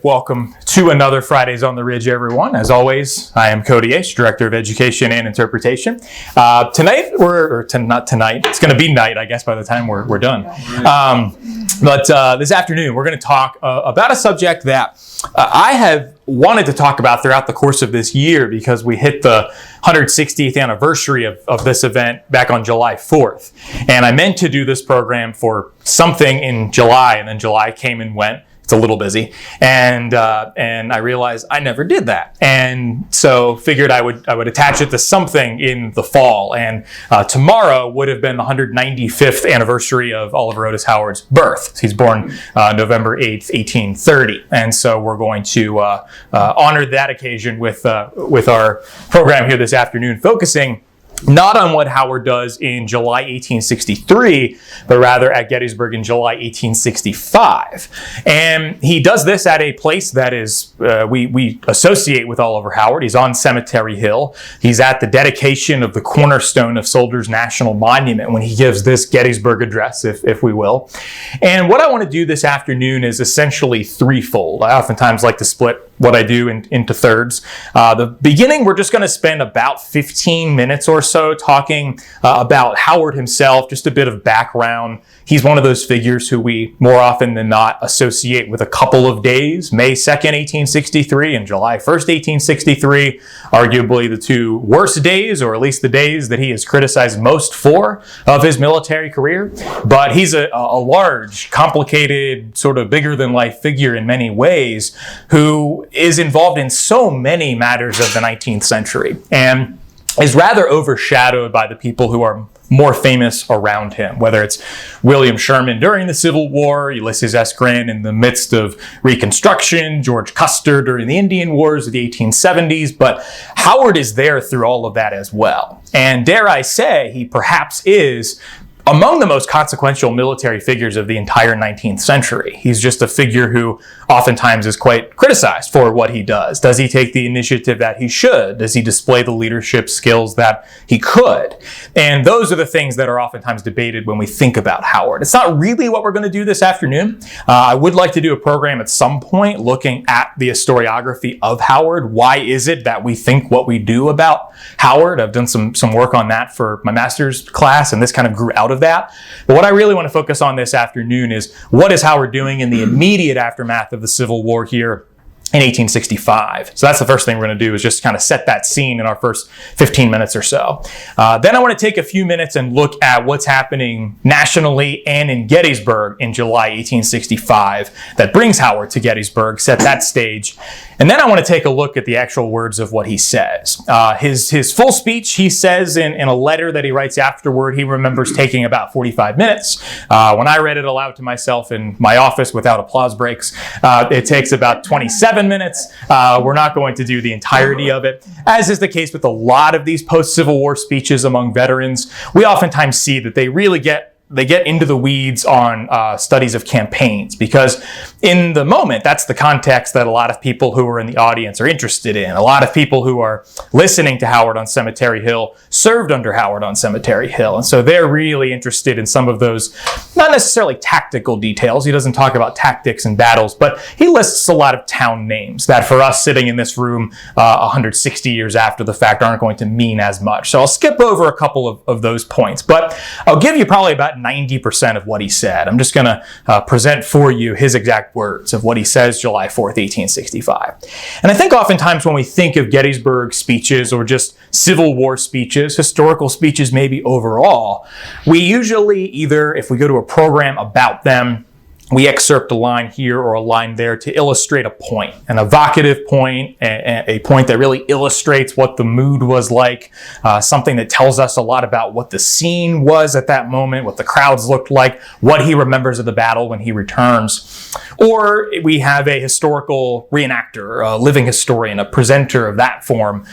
Welcome to another Fridays on the Ridge, everyone. As always, I am Codie Eash, Director of Education and Interpretation. Not tonight, it's going to be night, I guess, by the time we're done. But this afternoon, we're going to talk about a subject that I have wanted to talk about throughout the course of this year because we hit the 160th anniversary of this event back on July 4th. And I meant to do this program for something in July, and then July came and went. It's a little busy, and I realized I never did that, and so figured I would attach it to something in the fall. And tomorrow would have been the 195th anniversary of Oliver Otis Howard's birth. He's born November 8th, 1830, and so we're going to honor that occasion with our program here this afternoon, focusing not on what Howard does in July 1863, but rather at Gettysburg in July 1865. And he does this at a place that is we associate with Oliver Howard. He's on Cemetery Hill. He's at the dedication of the cornerstone of Soldiers National Monument when he gives this Gettysburg address, if we will. And what I want to do this afternoon is essentially threefold. I oftentimes like to split what I do into thirds. The beginning, we're just going to spend about 15 minutes or so talking about Howard himself, just a bit of background. He's one of those figures who we more often than not associate with a couple of days, May 2nd, 1863 and July 1st, 1863, arguably the two worst days, or at least the days that he is criticized most for of his military career. But he's a large, complicated, sort of bigger than life figure in many ways who is involved in so many matters of the 19th century and is rather overshadowed by the people who are more famous around him, whether it's William Sherman during the Civil War, Ulysses S. Grant in the midst of Reconstruction, George Custer during the Indian Wars of the 1870s, but Howard is there through all of that as well. And dare I say, he perhaps is among the most consequential military figures of the entire 19th century. He's just a figure who oftentimes is quite criticized for what he does. Does he take the initiative that he should? Does he display the leadership skills that he could? And those are the things that are oftentimes debated when we think about Howard. It's not really what we're going to do this afternoon. I would like to do a program at some point looking at the historiography of Howard. Why is it that we think what we do about Howard? I've done some work on that for my master's class, and this kind of grew out of that. But what I really want to focus on this afternoon is what is Howard doing in the immediate aftermath of the Civil War here in 1865. So that's the first thing we're going to do, is just kind of set that scene in our first 15 minutes or so. Then I want to take a few minutes and look at what's happening nationally and in Gettysburg in July 1865 that brings Howard to Gettysburg, set that stage. And then I want to take a look at the actual words of what he says. His full speech, he says in a letter that he writes afterward, he remembers taking about 45 minutes. When I read it aloud to myself in my office without applause breaks, it takes about 27 minutes. We're not going to do the entirety of it. As is the case with a lot of these post-Civil War speeches among veterans, we oftentimes see that they really get into the weeds on studies of campaigns, because in the moment, that's the context that a lot of people who are in the audience are interested in. A lot of people who are listening to Howard on Cemetery Hill served under Howard on Cemetery Hill. And so they're really interested in some of those, not necessarily tactical details. He doesn't talk about tactics and battles, but he lists a lot of town names that for us sitting in this room 160 years after the fact aren't going to mean as much. So I'll skip over a couple of those points, but I'll give you probably about 90% of what he said. I'm just going to present for you his exact words of what he says July 4th, 1865. And I think oftentimes when we think of Gettysburg speeches or just Civil War speeches, historical speeches maybe overall, we usually either, if we go to a program about them, we excerpt a line here or a line there to illustrate a point, an evocative point, a point that really illustrates what the mood was like, something that tells us a lot about what the scene was at that moment, what the crowds looked like, what he remembers of the battle when he returns. Or we have a historical reenactor, a living historian, a presenter of that form,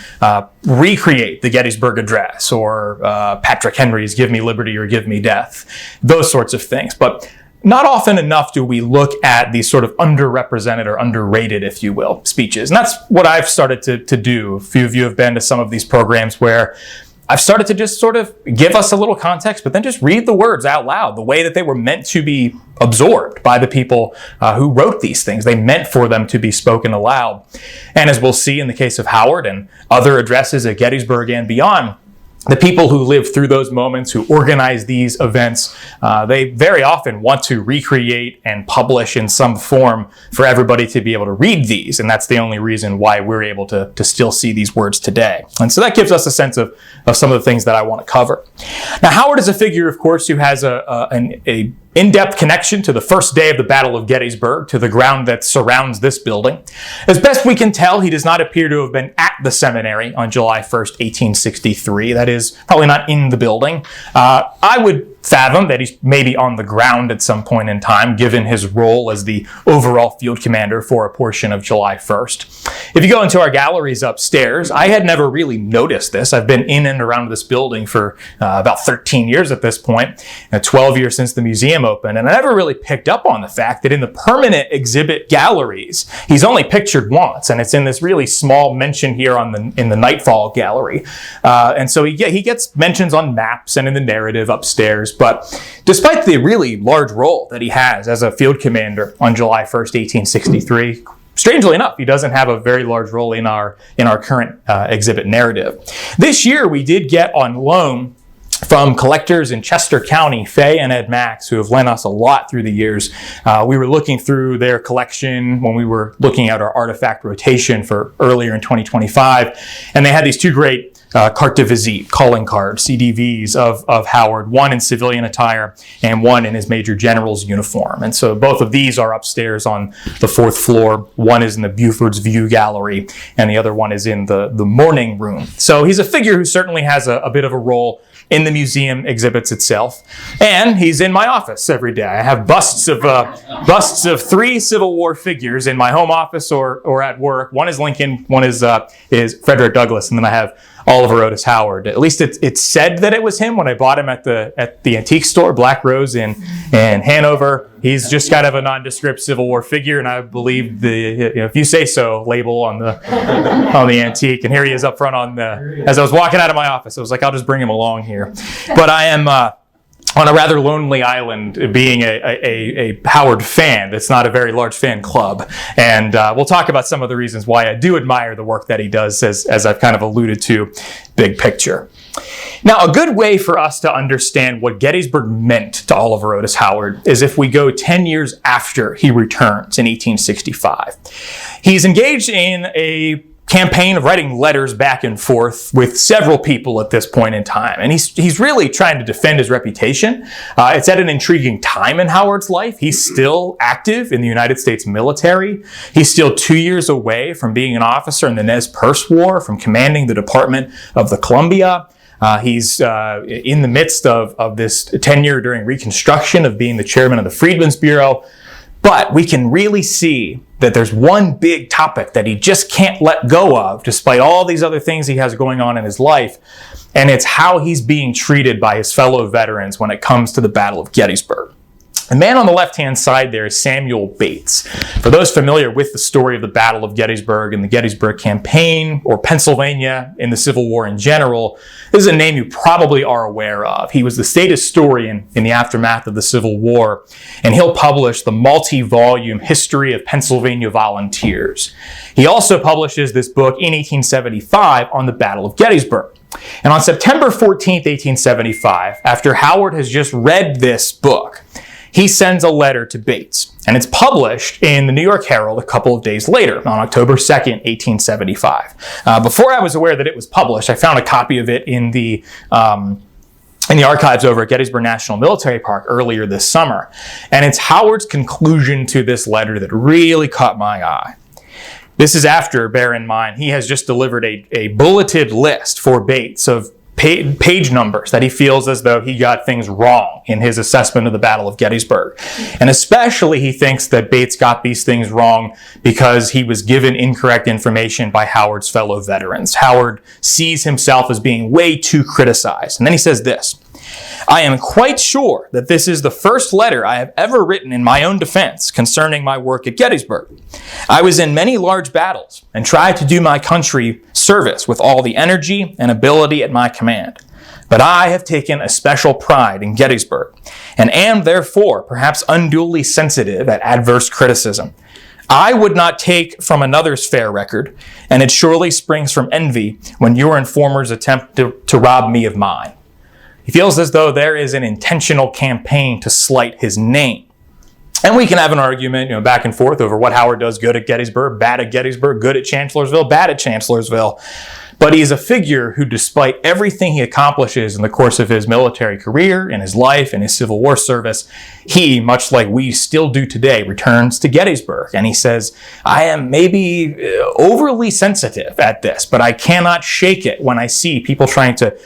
recreate the Gettysburg Address or Patrick Henry's Give Me Liberty or Give Me Death, those sorts of things. But not often enough do we look at these sort of underrepresented or underrated, if you will, speeches. And that's what I've started to do. A few of you have been to some of these programs where I've started to just sort of give us a little context, but then just read the words out loud, the way that they were meant to be absorbed by the people who wrote these things. They meant for them to be spoken aloud. And as we'll see in the case of Howard and other addresses at Gettysburg and beyond, the people who lived through those moments, who organized these events, they very often want to recreate and publish in some form for everybody to be able to read these. And that's the only reason why we're able to still see these words today. And so that gives us a sense of some of the things that I want to cover. Now, Howard is a figure, of course, who has an in-depth connection to the first day of the Battle of Gettysburg, to the ground that surrounds this building. As best we can tell, he does not appear to have been at the seminary on July 1st, 1863. That is, probably not in the building. I would fathom that he's maybe on the ground at some point in time, given his role as the overall field commander for a portion of July 1st. If you go into our galleries upstairs, I had never really noticed this. I've been in and around this building for about 13 years at this point, 12 years since the museum opened, and I never really picked up on the fact that in the permanent exhibit galleries, he's only pictured once, and it's in this really small mention here in the Nightfall gallery. And so he gets mentions on maps and in the narrative upstairs. But despite the really large role that he has as a field commander on July 1st, 1863, strangely enough, he doesn't have a very large role in our current exhibit narrative. This year, we did get on loan from collectors in Chester County, Fay and Ed Max, who have lent us a lot through the years. We were looking through their collection when we were looking at our artifact rotation for earlier in 2025, and they had these two great carte de visite, calling cards, CDVs of Howard, one in civilian attire and one in his Major General's uniform. And so both of these are upstairs on the 4th floor. One is in the Buford's View Gallery, and the other one is in the morning room. So he's a figure who certainly has a bit of a role in the museum exhibits itself. And he's in my office every day. I have busts of 3 Civil War figures in my home office or at work. One is Lincoln, one is Frederick Douglass, and then I have Oliver Otis Howard. At least it's said that it was him when I bought him at the antique store, Black Rose in Hanover. He's just kind of a nondescript Civil War figure, and I believe the if you say so label on the antique. And here he is up front as I was walking out of my office. I was like, I'll just bring him along here. But I am on a rather lonely island, being a Howard fan. That's not a very large fan club. And we'll talk about some of the reasons why I do admire the work that he does, as I've kind of alluded to, big picture. Now, a good way for us to understand what Gettysburg meant to Oliver Otis Howard is if we go 10 years after he returns in 1865. He's engaged in a campaign of writing letters back and forth with several people at this point in time. And he's really trying to defend his reputation. It's at an intriguing time in Howard's life. He's still active in the United States military. He's still 2 years away from being an officer in the Nez Perce War, from commanding the Department of the Columbia. He's in the midst of this tenure during Reconstruction of being the chairman of the Freedmen's Bureau. But we can really see that there's one big topic that he just can't let go of, despite all these other things he has going on in his life, and it's how he's being treated by his fellow veterans when it comes to the Battle of Gettysburg. The man on the left-hand side there is Samuel Bates. For those familiar with the story of the Battle of Gettysburg and the Gettysburg Campaign, or Pennsylvania in the Civil War in general, this is a name you probably are aware of. He was the state historian in the aftermath of the Civil War, and he'll publish the multi-volume History of Pennsylvania Volunteers. He also publishes this book in 1875 on the Battle of Gettysburg. And on September 14th, 1875, after Howard has just read this book, he sends a letter to Bates, and it's published in the New York Herald a couple of days later, on October 2nd, 1875. Before I was aware that it was published, I found a copy of it in the archives over at Gettysburg National Military Park earlier this summer. And it's Howard's conclusion to this letter that really caught my eye. This is after, bear in mind, he has just delivered a bulleted list for Bates of page numbers that he feels as though he got things wrong in his assessment of the Battle of Gettysburg. And especially he thinks that Bates got these things wrong because he was given incorrect information by Howard's fellow veterans. Howard sees himself as being way too criticized. And then he says this: I am quite sure that this is the first letter I have ever written in my own defense concerning my work at Gettysburg. I was in many large battles and tried to do my country service with all the energy and ability at my command. But I have taken a special pride in Gettysburg and am therefore perhaps unduly sensitive at adverse criticism. I would not take from another's fair record, and it surely springs from envy when your informers attempt to rob me of mine. He feels as though there is an intentional campaign to slight his name. And we can have an argument, back and forth over what Howard does good at Gettysburg, bad at Gettysburg, good at Chancellorsville, bad at Chancellorsville. But he's a figure who, despite everything he accomplishes in the course of his military career, in his life, in his Civil War service, he, much like we still do today, returns to Gettysburg. And he says, I am maybe overly sensitive at this, but I cannot shake it when I see people trying to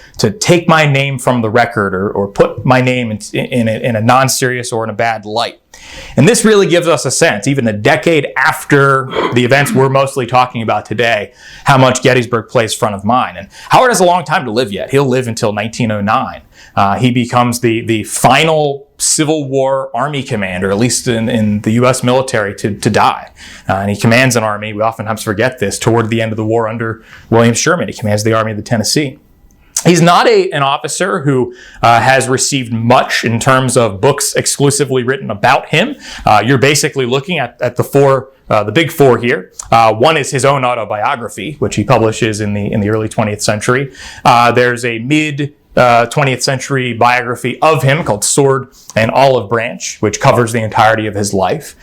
take my name from the record or put my name in a non-serious or in a bad light. And this really gives us a sense, even a decade after the events we're mostly talking about today, how much Gettysburg plays front of mind. And Howard has a long time to live yet. He'll live until 1909. He becomes the final Civil War Army commander, at least in the U.S. military, to die. And he commands an army, we oftentimes forget this, toward the end of the war under William Sherman. He commands the Army of the Tennessee. He's not an officer who has received much in terms of books exclusively written about him. You're basically looking at the big four here. One is his own autobiography, which he publishes in the early 20th century. There's a mid 20th century biography of him called Sword and Olive Branch, which covers the entirety of his life.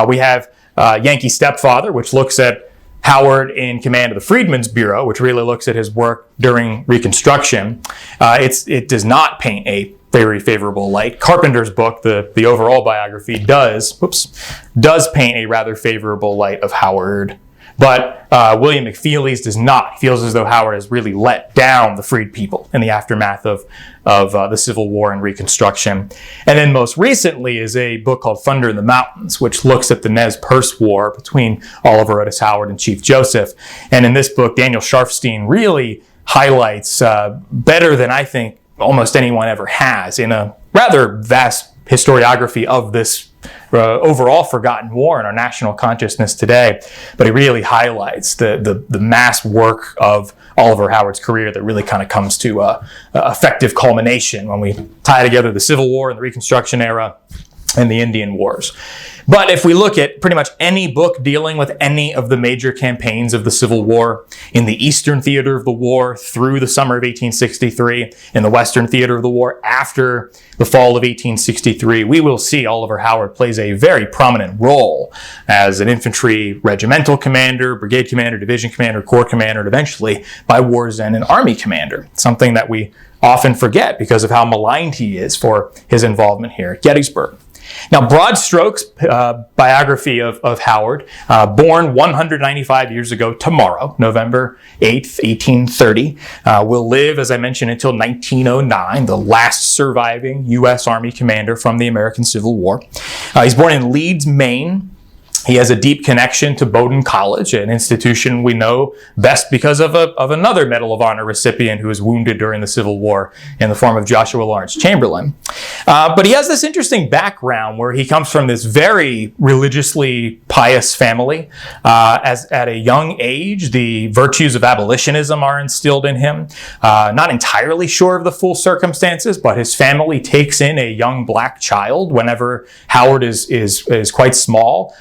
We have Yankee Stepfather, which looks at Howard in command of the Freedmen's Bureau, which really looks at his work during Reconstruction. It does not paint a very favorable light. Carpenter's book, the overall biography, does paint a rather favorable light of Howard. But William McFeely's does not. He feels as though Howard has really let down the freed people in the aftermath of the Civil War and Reconstruction. And then most recently is a book called Thunder in the Mountains, which looks at the Nez Perce War between Oliver Otis Howard and Chief Joseph. And in this book, Daniel Sharfstein really highlights, better than I think almost anyone ever has, in a rather vast historiography of this overall forgotten war in our national consciousness today. But he really highlights the mass work of Oliver Howard's career that really kind of comes to a effective culmination when we tie together the Civil War and the Reconstruction era and the Indian Wars. But if we look at pretty much any book dealing with any of the major campaigns of the Civil War, in the Eastern theater of the war through the summer of 1863, in the Western theater of the war after the fall of 1863, we will see Oliver Howard plays a very prominent role as an infantry regimental commander, brigade commander, division commander, corps commander, and eventually by war's end an army commander, something that we often forget because of how maligned he is for his involvement here at Gettysburg. Now, broad strokes biography of Howard, born 195 years ago tomorrow, November 8th, 1830, will live, as I mentioned, until 1909, the last surviving U.S. Army commander from the American Civil War. He's born in Leeds, Maine. He has a deep connection to Bowdoin College, an institution we know best because of another Medal of Honor recipient who was wounded during the Civil War in the form of Joshua Lawrence Chamberlain. But he has this interesting background where he comes from this very religiously pious family. As at a young age, the virtues of abolitionism are instilled in him. Not entirely sure of the full circumstances, but his family takes in a young black child whenever Howard is quite small.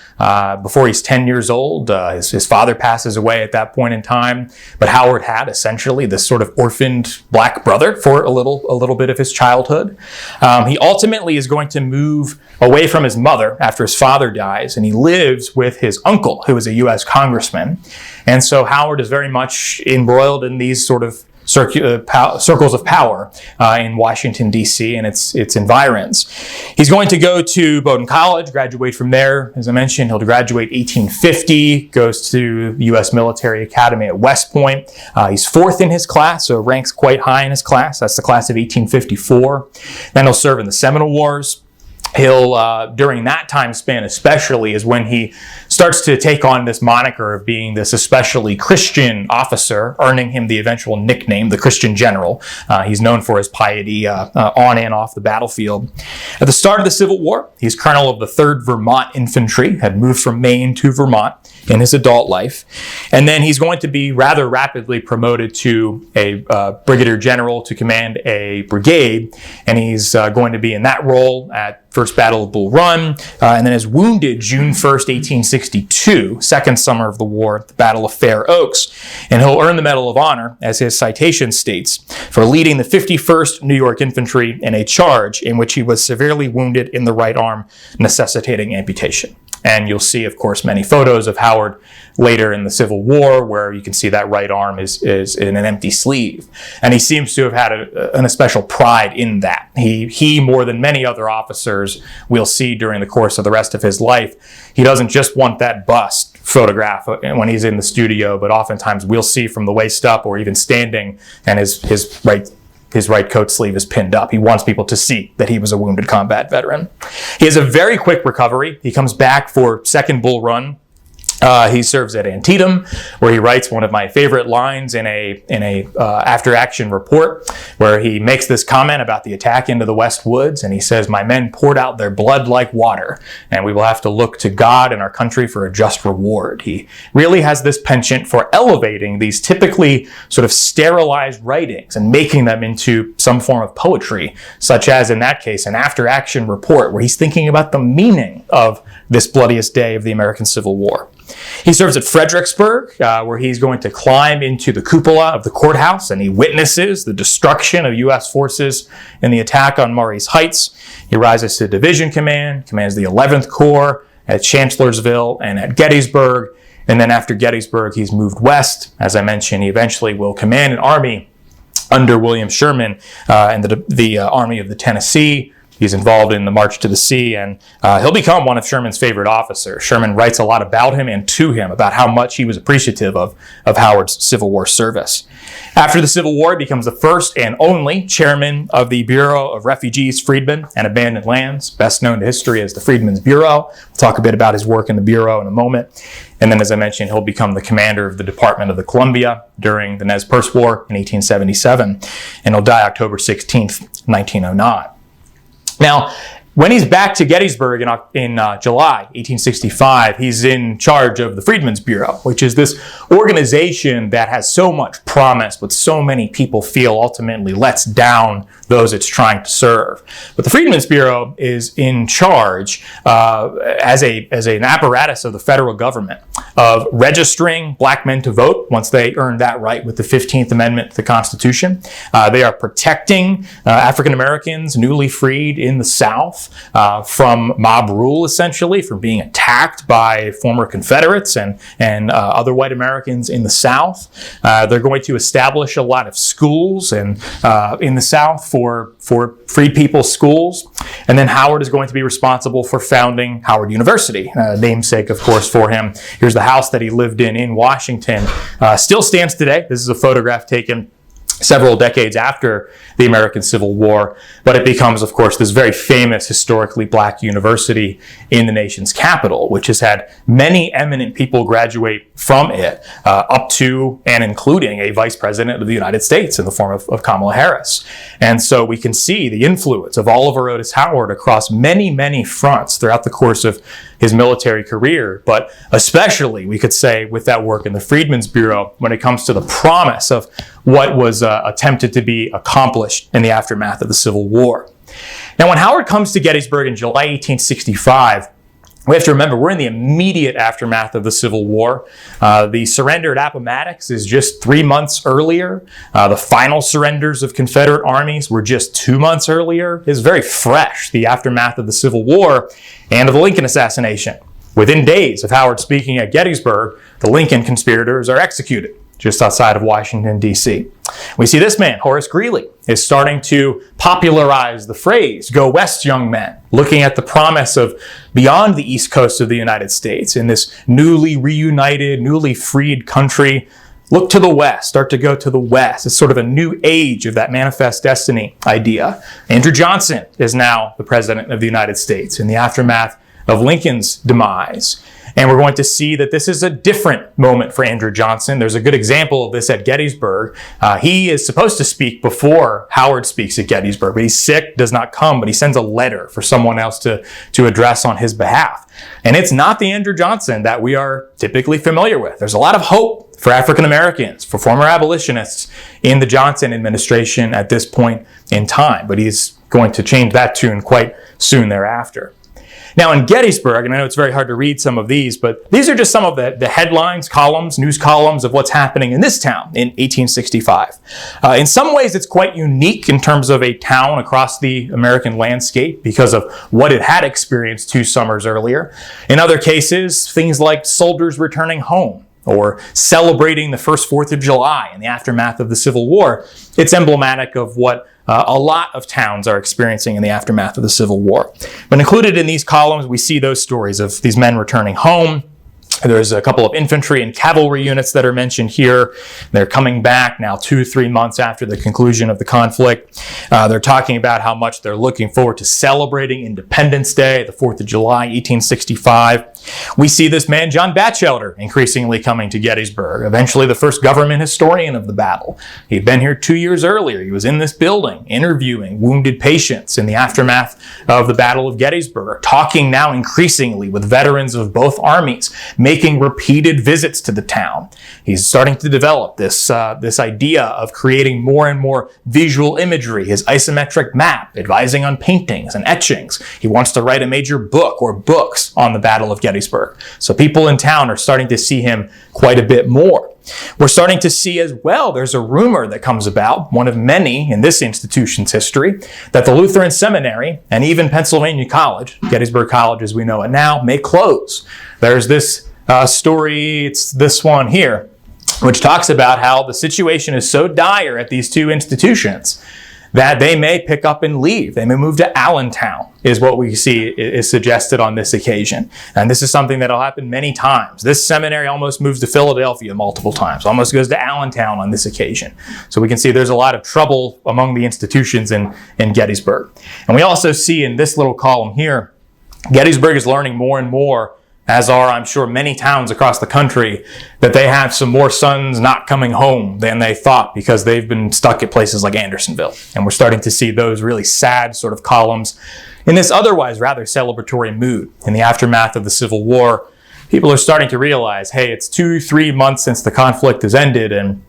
Before he's 10 years old, his father passes away at that point in time, but Howard had essentially this sort of orphaned black brother for a little bit of his childhood. He ultimately is going to move away from his mother after his father dies, and he lives with his uncle, who is a U.S. congressman. And so Howard is very much embroiled in these sort of circles of power in Washington, D.C. and its environs. He's going to go to Bowdoin College, graduate from there. As I mentioned, he'll graduate 1850, goes to the U.S. Military Academy at West Point. He's fourth in his class, so ranks quite high in his class. That's the class of 1854. Then he'll serve in the Seminole Wars. He'll, during that time span especially, is when he starts to take on this moniker of being this especially Christian officer, earning him the eventual nickname, the Christian General. He's known for his piety on and off the battlefield. At the start of the Civil War, he's colonel of the 3rd Vermont Infantry, had moved from Maine to Vermont in his adult life. And then he's going to be rather rapidly promoted to a brigadier general to command a brigade. And he's going to be in that role at First Battle of Bull Run, and then is wounded June 1st, 1862, second summer of the war, at the Battle of Fair Oaks. And he'll earn the Medal of Honor, as his citation states, for leading the 51st New York Infantry in a charge in which he was severely wounded in the right arm, necessitating amputation. And you'll see, of course, many photos of Howard later in the Civil War where you can see that right arm is in an empty sleeve. And he seems to have had an especial pride in that. He, more than many other officers we'll see during the course of the rest of his life, he doesn't just want that bust photograph when he's in the studio, but oftentimes we'll see from the waist up or even standing, and his right coat sleeve is pinned up. He wants people to see that he was a wounded combat veteran. He has a very quick recovery. He comes back for second Bull Run. He serves at Antietam, where he writes one of my favorite lines in a after-action report, where he makes this comment about the attack into the West Woods, and he says, "My men poured out their blood like water, and we will have to look to God and our country for a just reward." He really has this penchant for elevating these typically sort of sterilized writings and making them into some form of poetry, such as, in that case, an after-action report, where he's thinking about the meaning of this bloodiest day of the American Civil War. He serves at Fredericksburg, where he's going to climb into the cupola of the courthouse, and he witnesses the destruction of U.S. forces in the attack on Murray's Heights. He rises to division command, commands the 11th Corps at Chancellorsville and at Gettysburg. And then after Gettysburg, he's moved west. As I mentioned, he eventually will command an army under William Sherman and the Army of the Tennessee. He's involved in the March to the Sea, and he'll become one of Sherman's favorite officers. Sherman writes a lot about him and to him about how much he was appreciative of Howard's Civil War service. After the Civil War, he becomes the first and only chairman of the Bureau of Refugees, Freedmen, and Abandoned Lands, best known to history as the Freedmen's Bureau. We'll talk a bit about his work in the Bureau in a moment. And then, as I mentioned, he'll become the commander of the Department of the Columbia during the Nez Perce War in 1877, and he'll die October 16th, 1909. Now, when he's back to Gettysburg in July 1865, he's in charge of the Freedmen's Bureau, which is this organization that has so much promise, but so many people feel ultimately lets down those it's trying to serve. But the Freedmen's Bureau is in charge as an apparatus of the federal government of registering black men to vote once they earn that right with the 15th Amendment to the Constitution. They are protecting African Americans newly freed in the South from mob rule, essentially, from being attacked by former Confederates and other white Americans in the South. They're going to establish a lot of schools and in the South for freed people's schools. And then Howard is going to be responsible for founding Howard University, namesake, of course, for him. Here's the house that he lived in Washington. Still stands today. This is a photograph taken several decades after the American Civil War, but it becomes, of course, this very famous historically black university in the nation's capital, which has had many eminent people graduate from it, up to and including a vice president of the United States in the form of Kamala Harris. And so we can see the influence of Oliver Otis Howard across many, many fronts throughout the course of his military career, but especially, we could say, with that work in the Freedmen's Bureau when it comes to the promise of what was attempted to be accomplished in the aftermath of the Civil War. Now, when Howard comes to Gettysburg in July 1865, we have to remember we're in the immediate aftermath of the Civil War. The surrender at Appomattox is just 3 months earlier. The final surrenders of Confederate armies were just 2 months earlier. It's very fresh, the aftermath of the Civil War and of the Lincoln assassination. Within days of Howard speaking at Gettysburg, the Lincoln conspirators are executed just outside of Washington, D.C. We see this man, Horace Greeley, is starting to popularize the phrase, "Go west, young men," looking at the promise of beyond the east coast of the United States in this newly reunited, newly freed country. Look to the west, start to go to the west. It's sort of a new age of that manifest destiny idea. Andrew Johnson is now the president of the United States in the aftermath of Lincoln's demise. And we're going to see that this is a different moment for Andrew Johnson. There's a good example of this at Gettysburg. He is supposed to speak before Howard speaks at Gettysburg, but he's sick, does not come, but he sends a letter for someone else to address on his behalf. And it's not the Andrew Johnson that we are typically familiar with. There's a lot of hope for African Americans, for former abolitionists in the Johnson administration at this point in time, but he's going to change that tune quite soon thereafter. Now in Gettysburg, and I know it's very hard to read some of these, but these are just some of the headlines, columns, news columns of what's happening in this town in 1865. In some ways, it's quite unique in terms of a town across the American landscape because of what it had experienced 2 summers earlier. In other cases, things like soldiers returning home or celebrating the first 4th of July in the aftermath of the Civil War. It's emblematic of what a lot of towns are experiencing in the aftermath of the Civil War. But included in these columns, we see those stories of these men returning home. There's a couple of infantry and cavalry units that are mentioned here. They're coming back now 2-3 months after the conclusion of the conflict. They're talking about how much they're looking forward to celebrating Independence Day, the 4th of July, 1865. We see this man, John Batchelder, increasingly coming to Gettysburg, eventually the first government historian of the battle. He'd been here 2 years earlier. He was in this building interviewing wounded patients in the aftermath of the Battle of Gettysburg, talking now increasingly with veterans of both armies, making repeated visits to the town. He's starting to develop this idea of creating more and more visual imagery, his isometric map, advising on paintings and etchings. He wants to write a major book or books on the Battle of Gettysburg. So people in town are starting to see him quite a bit more. We're starting to see as well, there's a rumor that comes about, one of many in this institution's history, that the Lutheran Seminary and even Pennsylvania College, Gettysburg College as we know it now, may close. There's this story, it's this one here, which talks about how the situation is so dire at these 2 institutions that they may pick up and leave. They may move to Allentown, is what we see is suggested on this occasion. And this is something that'll happen many times. This seminary almost moves to Philadelphia multiple times, almost goes to Allentown on this occasion. So we can see there's a lot of trouble among the institutions in Gettysburg. And we also see in this little column here, Gettysburg is learning more and more, as are, I'm sure, many towns across the country, that they have some more sons not coming home than they thought because they've been stuck at places like Andersonville. And we're starting to see those really sad sort of columns in this otherwise rather celebratory mood. In the aftermath of the Civil War, people are starting to realize, hey, it's 2-3 months since the conflict has ended, and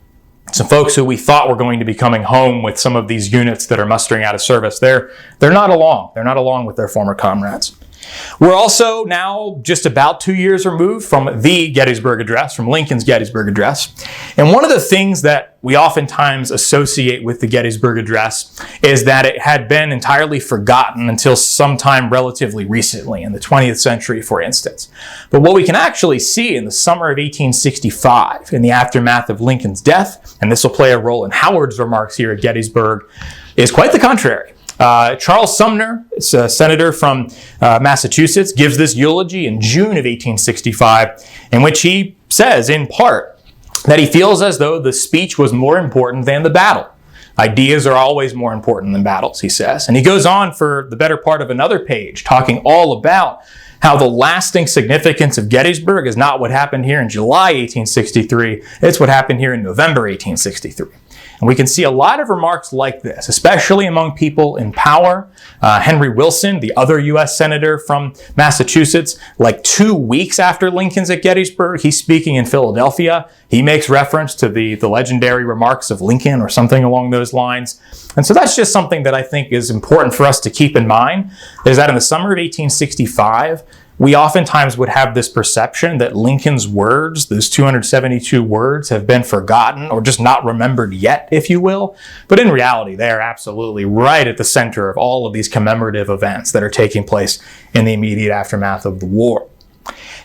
some folks who we thought were going to be coming home with some of these units that are mustering out of service, they're not along. They're not along with their former comrades. We're also now just about 2 years removed from the Gettysburg Address, from Lincoln's Gettysburg Address. And one of the things that we oftentimes associate with the Gettysburg Address is that it had been entirely forgotten until sometime relatively recently, in the 20th century, for instance. But what we can actually see in the summer of 1865, in the aftermath of Lincoln's death, and this will play a role in Howard's remarks here at Gettysburg, is quite the contrary. Charles Sumner, a senator from Massachusetts, gives this eulogy in June of 1865, in which he says, in part, that he feels as though the speech was more important than the battle. Ideas are always more important than battles, he says. And he goes on for the better part of another page, talking all about how the lasting significance of Gettysburg is not what happened here in July 1863, it's what happened here in November 1863. And we can see a lot of remarks like this, especially among people in power. Henry Wilson, the other U.S. Senator from Massachusetts, like 2 weeks after Lincoln's at Gettysburg, he's speaking in Philadelphia. He makes reference to the legendary remarks of Lincoln or something along those lines. And so that's just something that I think is important for us to keep in mind, is that in the summer of 1865, we oftentimes would have this perception that Lincoln's words, those 272 words, have been forgotten or just not remembered yet, if you will. But in reality, they are absolutely right at the center of all of these commemorative events that are taking place in the immediate aftermath of the war.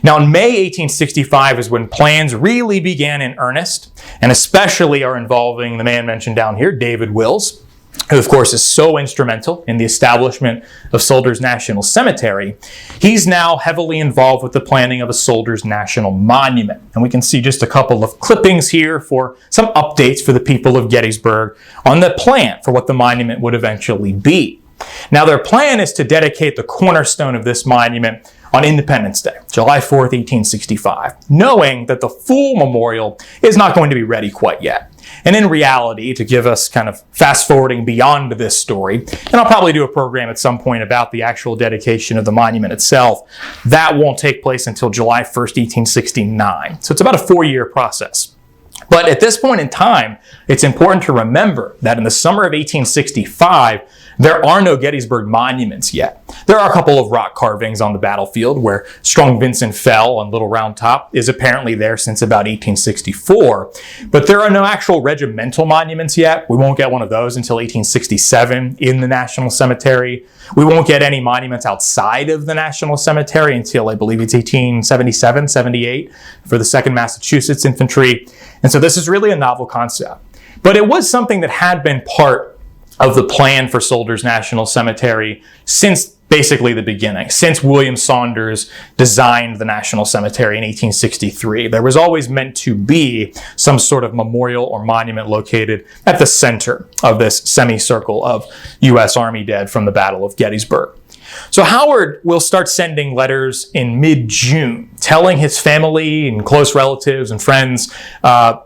Now, in May 1865 is when plans really began in earnest, and especially are involving the man mentioned down here, David Wills, who of course is so instrumental in the establishment of Soldiers National Cemetery. He's now heavily involved with the planning of a Soldiers National Monument. And we can see just a couple of clippings here for some updates for the people of Gettysburg on the plan for what the monument would eventually be. Now, their plan is to dedicate the cornerstone of this monument on Independence Day, July 4th, 1865, knowing that the full memorial is not going to be ready quite yet. And in reality, to give us kind of fast forwarding beyond this story, and I'll probably do a program at some point about the actual dedication of the monument itself, that won't take place until July 1st, 1869. So it's about a 4-year process. But at this point in time, it's important to remember that in the summer of 1865, there are no Gettysburg monuments yet. There are a couple of rock carvings on the battlefield where Strong Vincent fell on Little Round Top is apparently there since about 1864. But there are no actual regimental monuments yet. We won't get one of those until 1867 in the National Cemetery. We won't get any monuments outside of the National Cemetery until I believe it's 1877, 78 for the 2nd Massachusetts Infantry. And so this is really a novel concept. But it was something that had been part of the plan for Soldiers National Cemetery since basically the beginning, since William Saunders designed the National Cemetery in 1863. There was always meant to be some sort of memorial or monument located at the center of this semicircle of U.S. Army dead from the Battle of Gettysburg. So Howard will start sending letters in mid-June, telling his family and close relatives and friends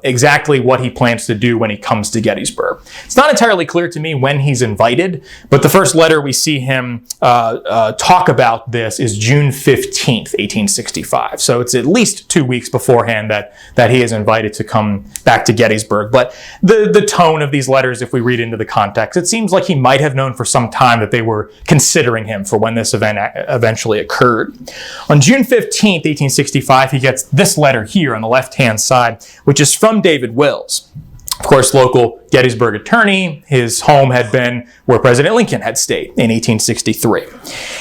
exactly what he plans to do when he comes to Gettysburg. It's not entirely clear to me when he's invited, but the first letter we see him talk about this is June 15th, 1865. So it's at least 2 weeks beforehand that he is invited to come back to Gettysburg. But the tone of these letters, if we read into the context, it seems like he might have known for some time that they were considering him for when this event eventually occurred. On June 15th, 1865, he gets this letter here on the left-hand side, which is from David Wills. Of course, local Gettysburg attorney. His home had been where President Lincoln had stayed in 1863.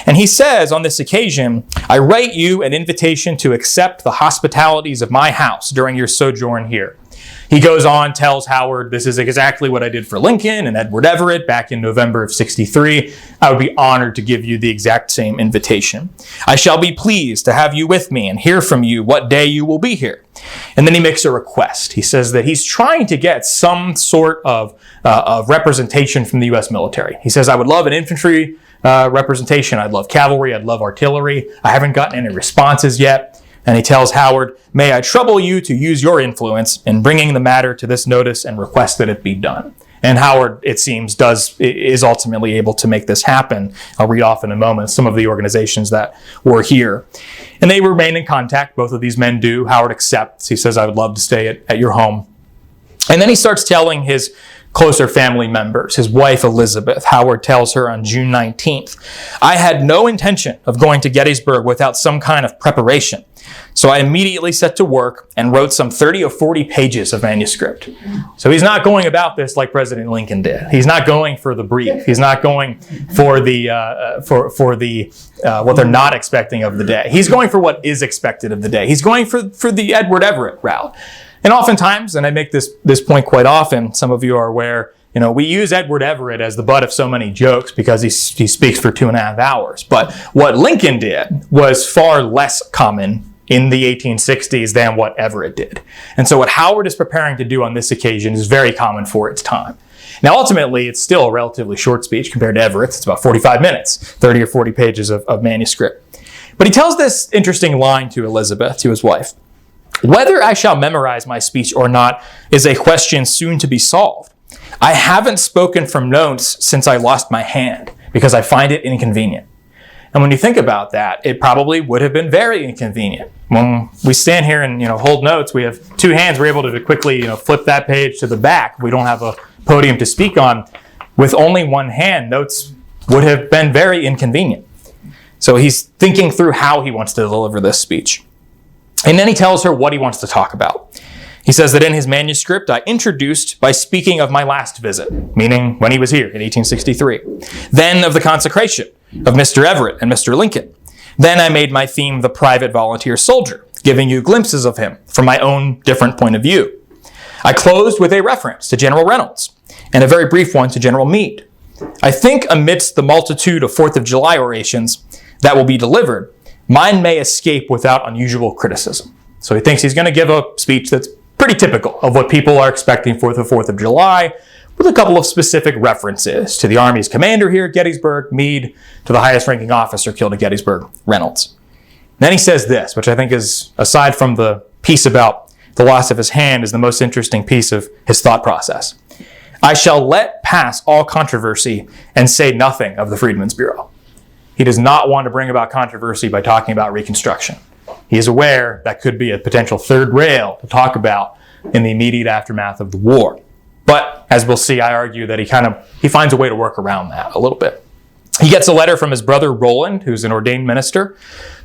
And he says on this occasion, "I write you an invitation to accept the hospitalities of my house during your sojourn here." He goes on, tells Howard, "This is exactly what I did for Lincoln and Edward Everett back in November of 63. I would be honored to give you the exact same invitation. I shall be pleased to have you with me and hear from you what day you will be here." And then he makes a request. He says that he's trying to get some sort of representation from the U.S. military. He says, "I would love an infantry representation. I'd love cavalry. I'd love artillery. I haven't gotten any responses yet." And he tells Howard, "May I trouble you to use your influence in bringing the matter to this notice and request that it be done." And Howard, it seems, is ultimately able to make this happen. I'll read off in a moment some of the organizations that were here. And they remain in contact. Both of these men do. Howard accepts. He says, "I would love to stay at your home." And then he starts telling his closer family members, his wife Elizabeth. Howard tells her on June 19th, "I had no intention of going to Gettysburg without some kind of preparation. So I immediately set to work and wrote some 30 or 40 pages of manuscript." So he's not going about this like President Lincoln did. He's not going for the brief. He's not going for the what they're not expecting of the day. He's going for what is expected of the day. He's going for the Edward Everett route. And oftentimes, and I make this point quite often, some of you are aware, we use Edward Everett as the butt of so many jokes because he speaks for 2.5 hours. But what Lincoln did was far less common in the 1860s than what Everett did. And so what Howard is preparing to do on this occasion is very common for its time. Now, ultimately, it's still a relatively short speech compared to Everett's. It's about 45 minutes, 30 or 40 pages of manuscript. But he tells this interesting line to Elizabeth, to his wife. "Whether I shall memorize my speech or not is a question soon to be solved. I haven't spoken from notes since I lost my hand because I find it inconvenient." And when you think about that, it probably would have been very inconvenient. When we stand here and hold notes, we have 2 hands. We're able to quickly flip that page to the back. We don't have a podium to speak on. With only 1 hand, notes would have been very inconvenient. So he's thinking through how he wants to deliver this speech. And then he tells her what he wants to talk about. He says that in his manuscript, I introduced by speaking of my last visit, meaning when he was here in 1863. Then of the consecration of Mr. Everett and Mr. Lincoln. Then I made my theme the private volunteer soldier, giving you glimpses of him from my own different point of view. I closed with a reference to General Reynolds and a very brief one to General Meade. I think amidst the multitude of 4th of July orations that will be delivered, mine may escape without unusual criticism. So he thinks he's going to give a speech that's pretty typical of what people are expecting for the 4th of July, with a couple of specific references to the Army's commander here at Gettysburg, Meade, to the highest ranking officer killed at Gettysburg, Reynolds. Then he says this, which I think is, aside from the piece about the loss of his hand, is the most interesting piece of his thought process. I shall let pass all controversy and say nothing of the Freedmen's Bureau. He does not want to bring about controversy by talking about Reconstruction. He is aware that could be a potential third rail to talk about in the immediate aftermath of the war. But as we'll see, I argue that he finds a way to work around that a little bit. He gets a letter from his brother Roland, who's an ordained minister,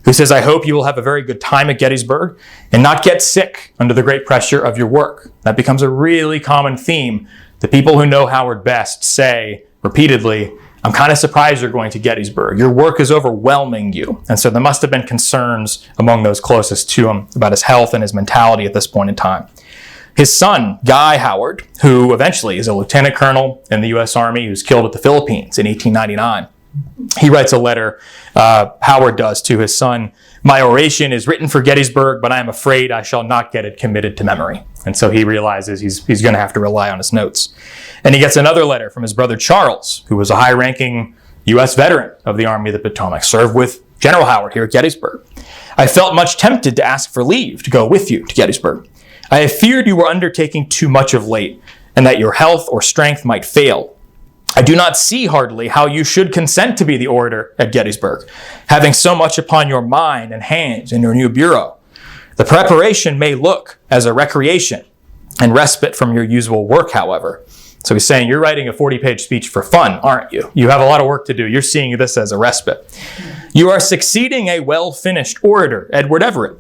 who says, I hope you will have a very good time at Gettysburg and not get sick under the great pressure of your work. That becomes a really common theme. The people who know Howard best say repeatedly, I'm kind of surprised you're going to Gettysburg. Your work is overwhelming you. And so there must have been concerns among those closest to him about his health and his mentality at this point in time. His son, Guy Howard, who eventually is a lieutenant colonel in the U.S. Army, who's killed at the Philippines in 1899. He writes a letter, Howard does, to his son. My oration is written for Gettysburg, but I am afraid I shall not get it committed to memory. And so he realizes he's going to have to rely on his notes. And he gets another letter from his brother Charles, who was a high-ranking U.S. veteran of the Army of the Potomac, served with General Howard here at Gettysburg. I felt much tempted to ask for leave to go with you to Gettysburg. I have feared you were undertaking too much of late, and that your health or strength might fail. I do not see heartily how you should consent to be the orator at Gettysburg, having so much upon your mind and hands in your new bureau. The preparation may look as a recreation and respite from your usual work, however. So he's saying, you're writing a 40-page speech for fun, aren't you? You have a lot of work to do. You're seeing this as a respite. You are succeeding a well-finished orator, Edward Everett.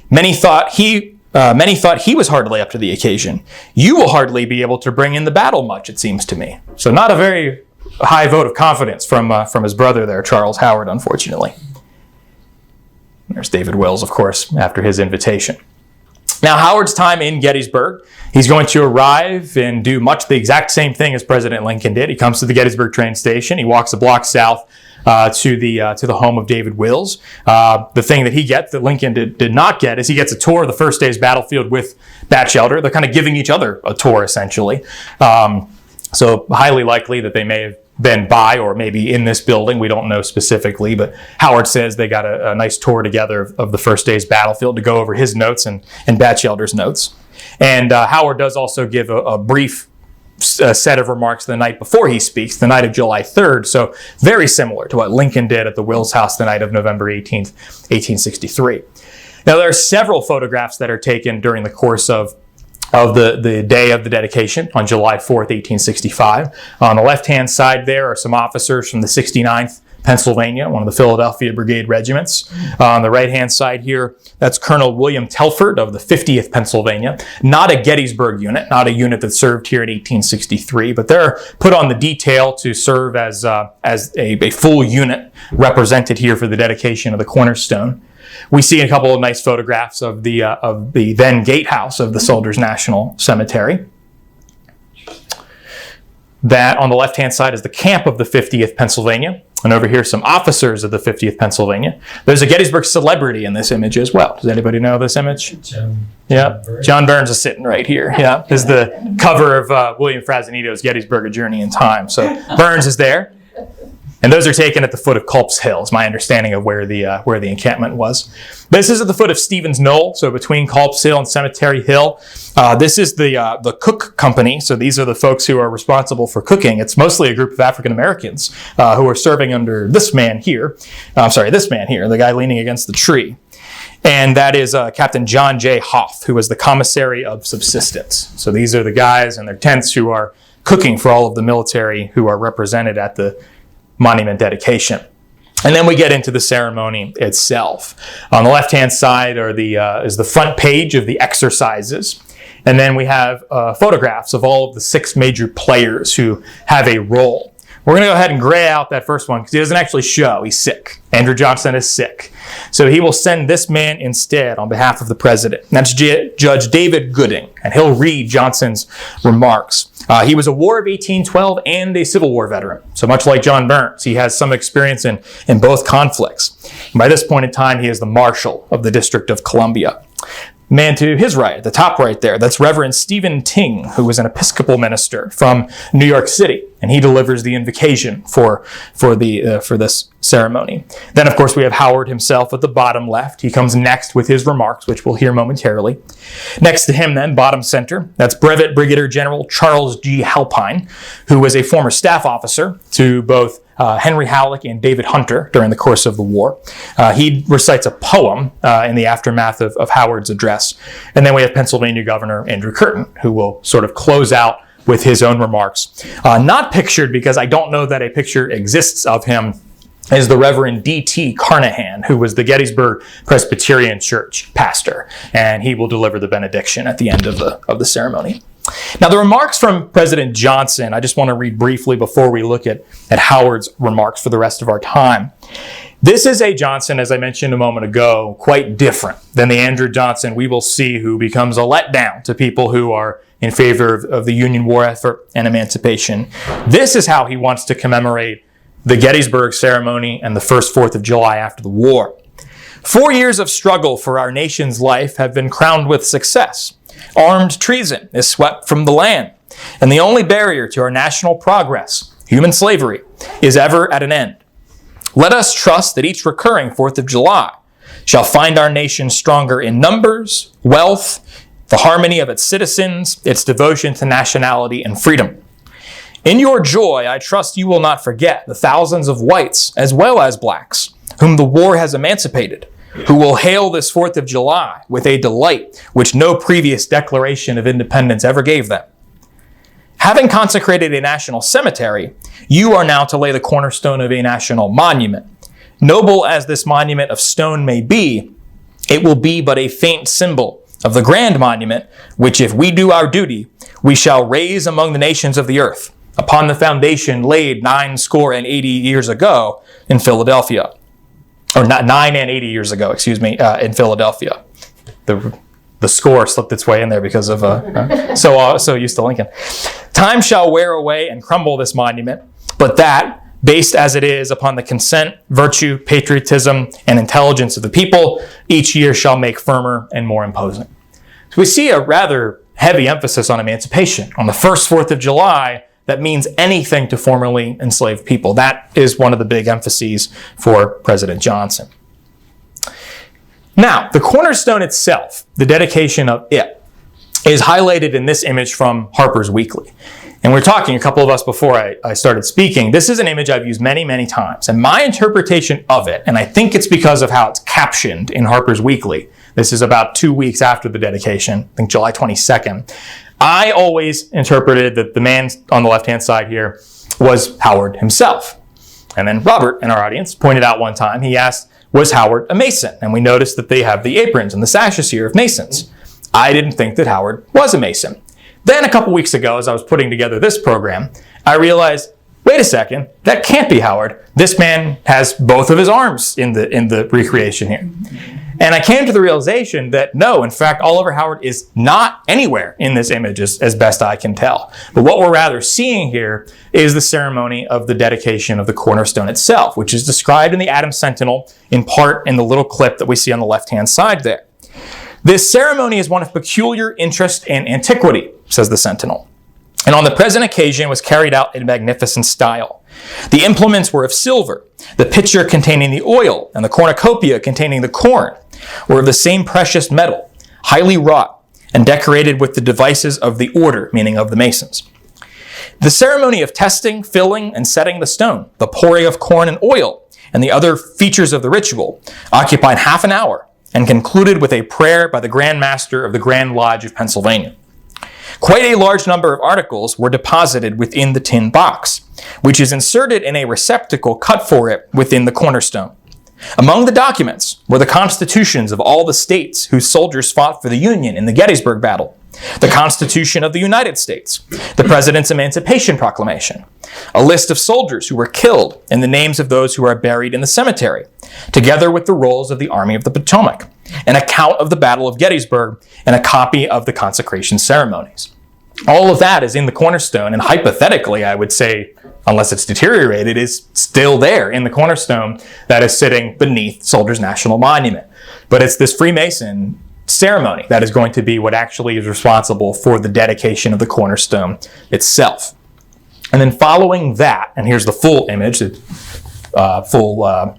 Many thought he was hardly up to the occasion. You will hardly be able to bring in the battle much, it seems to me. So not a very high vote of confidence from his brother there, Charles Howard, unfortunately. There's David Wills, of course, after his invitation. Now, Howard's time in Gettysburg, he's going to arrive and do much the exact same thing as President Lincoln did. He comes to the Gettysburg train station. He walks a block south to the home of David Wills. The thing that he gets that Lincoln did not get is he gets a tour of the first day's battlefield with Batchelder. They're kind of giving each other a tour, essentially. So highly likely that they may have been by or maybe in this building. We don't know specifically, but Howard says they got a nice tour together of the first day's battlefield to go over his notes and Batchelder's notes. And Howard does also give a brief set of remarks the night before he speaks, the night of July 3rd. So very similar to what Lincoln did at the Wills house the night of November 18th, 1863. Now, there are several photographs that are taken during the course of the day of the dedication on July 4th, 1865. On the left-hand side there are some officers from the 69th Pennsylvania, one of the Philadelphia Brigade regiments. On the right-hand side here, that's Colonel William Telford of the 50th Pennsylvania. Not a Gettysburg unit, not a unit that served here in 1863, but they're put on the detail to serve as a full unit represented here for the dedication of the cornerstone. We see a couple of nice photographs of the then gatehouse of the Soldiers' National Cemetery. That on the left-hand side is the camp of the 50th Pennsylvania. And over here, some officers of the 50th Pennsylvania. There's a Gettysburg celebrity in this image as well. Does anybody know this image? John Burns is sitting right here. Yeah, this is the cover of William Frazanito's Gettysburg: A Journey in Time. So Burns is there. And those are taken at the foot of Culp's Hill, is my understanding of where the encampment was. This is at the foot of Stevens Knoll, so between Culp's Hill and Cemetery Hill. This is the Cook Company, so these are the folks who are responsible for cooking. It's mostly a group of African Americans who are serving under this man here, the guy leaning against the tree. And that is Captain John J. Hoff, who was the commissary of subsistence. So these are the guys in their tents who are cooking for all of the military who are represented at the monument dedication. And then we get into the ceremony itself. On the left-hand side is the front page of the exercises. And then we have photographs of all of the 6 major players who have a role. We're going to go ahead and gray out that first one because he doesn't actually show. He's sick. Andrew Johnson is sick. So he will send this man instead on behalf of the president. And that's Judge David Gooding, and he'll read Johnson's remarks. He was a War of 1812 and a Civil War veteran. So much like John Burns, he has some experience in both conflicts. And by this point in time, he is the Marshal of the District of Columbia. Man to his right, at the top right there, that's Reverend Stephen Ting, who was an Episcopal minister from New York City, and he delivers the invocation for this ceremony. Then, of course, we have Howard himself at the bottom left. He comes next with his remarks, which we'll hear momentarily. Next to him, then, bottom center, that's Brevet Brigadier General Charles G. Halpine, who was a former staff officer to both Henry Halleck and David Hunter during the course of the war. He recites a poem in the aftermath of Howard's address. And then we have Pennsylvania Governor Andrew Curtin, who will sort of close out with his own remarks. Not pictured, because I don't know that a picture exists of him, is the Reverend D.T. Carnahan, who was the Gettysburg Presbyterian Church pastor. And he will deliver the benediction at the end of the ceremony. Now, the remarks from President Johnson, I just want to read briefly before we look at Howard's remarks for the rest of our time. This is a Johnson, as I mentioned a moment ago, quite different than the Andrew Johnson we will see, who becomes a letdown to people who are in favor of the Union war effort and emancipation. This is how he wants to commemorate the Gettysburg ceremony and the first 4th of July after the war. 4 years of struggle for our nation's life have been crowned with success. Armed treason is swept from the land, and the only barrier to our national progress, human slavery, is ever at an end. Let us trust that each recurring 4th of July shall find our nation stronger in numbers, wealth, the harmony of its citizens, its devotion to nationality and freedom. In your joy, I trust you will not forget the thousands of whites as well as blacks whom the war has emancipated, who will hail this 4th of July with a delight which no previous declaration of independence ever gave them. Having consecrated a national cemetery, you are now to lay the cornerstone of a national monument. Noble as this monument of stone may be, it will be but a faint symbol of the grand monument, which if we do our duty, we shall raise among the nations of the earth, upon the foundation laid 80 years ago in Philadelphia. Or not 80 years ago, in Philadelphia. The score slipped its way in there because of so used to Lincoln. Time shall wear away and crumble this monument, but that, based as it is upon the consent, virtue, patriotism, and intelligence of the people, each year shall make firmer and more imposing. So we see a rather heavy emphasis on emancipation. On the first 4th of July, that means anything to formerly enslaved people. That is one of the big emphases for President Johnson. Now, the cornerstone itself, the dedication of it, is highlighted in this image from Harper's Weekly. And we're talking, a couple of us before I started speaking, this is an image I've used many, many times. And my interpretation of it, and I think it's because of how it's captioned in Harper's Weekly, this is about 2 weeks after the dedication, I think July 22nd, I always interpreted that the man on the left-hand side here was Howard himself. And then Robert, in our audience, pointed out one time, he asked, was Howard a Mason? And we noticed that they have the aprons and the sashes here of Masons. I didn't think that Howard was a Mason. Then a couple weeks ago, as I was putting together this program, I realized, wait a second, that can't be Howard. This man has both of his arms in the recreation here. And I came to the realization that no, in fact, Oliver Howard is not anywhere in this image as best I can tell. But what we're rather seeing here is the ceremony of the dedication of the cornerstone itself, which is described in the Adams Sentinel, in part in the little clip that we see on the left-hand side there. This ceremony is one of peculiar interest and antiquity, says the Sentinel, and on the present occasion was carried out in magnificent style. The implements were of silver, the pitcher containing the oil, and the cornucopia containing the corn were of the same precious metal, highly wrought, and decorated with the devices of the order, meaning of the Masons. The ceremony of testing, filling, and setting the stone, the pouring of corn and oil, and the other features of the ritual occupied half an hour and concluded with a prayer by the Grand Master of the Grand Lodge of Pennsylvania. Quite a large number of articles were deposited within the tin box, which is inserted in a receptacle cut for it within the cornerstone. Among the documents were the constitutions of all the states whose soldiers fought for the Union in the Gettysburg battle, the Constitution of the United States, the President's Emancipation Proclamation, a list of soldiers who were killed, and the names of those who are buried in the cemetery, together with the rolls of the Army of the Potomac, an account of the Battle of Gettysburg, and a copy of the consecration ceremonies. All of that is in the cornerstone, and hypothetically, I would say, unless it's deteriorated, is still there in the cornerstone that is sitting beneath Soldiers' National Monument. But it's this Freemason ceremony that is going to be what actually is responsible for the dedication of the cornerstone itself. And then following that, and here's the full image, full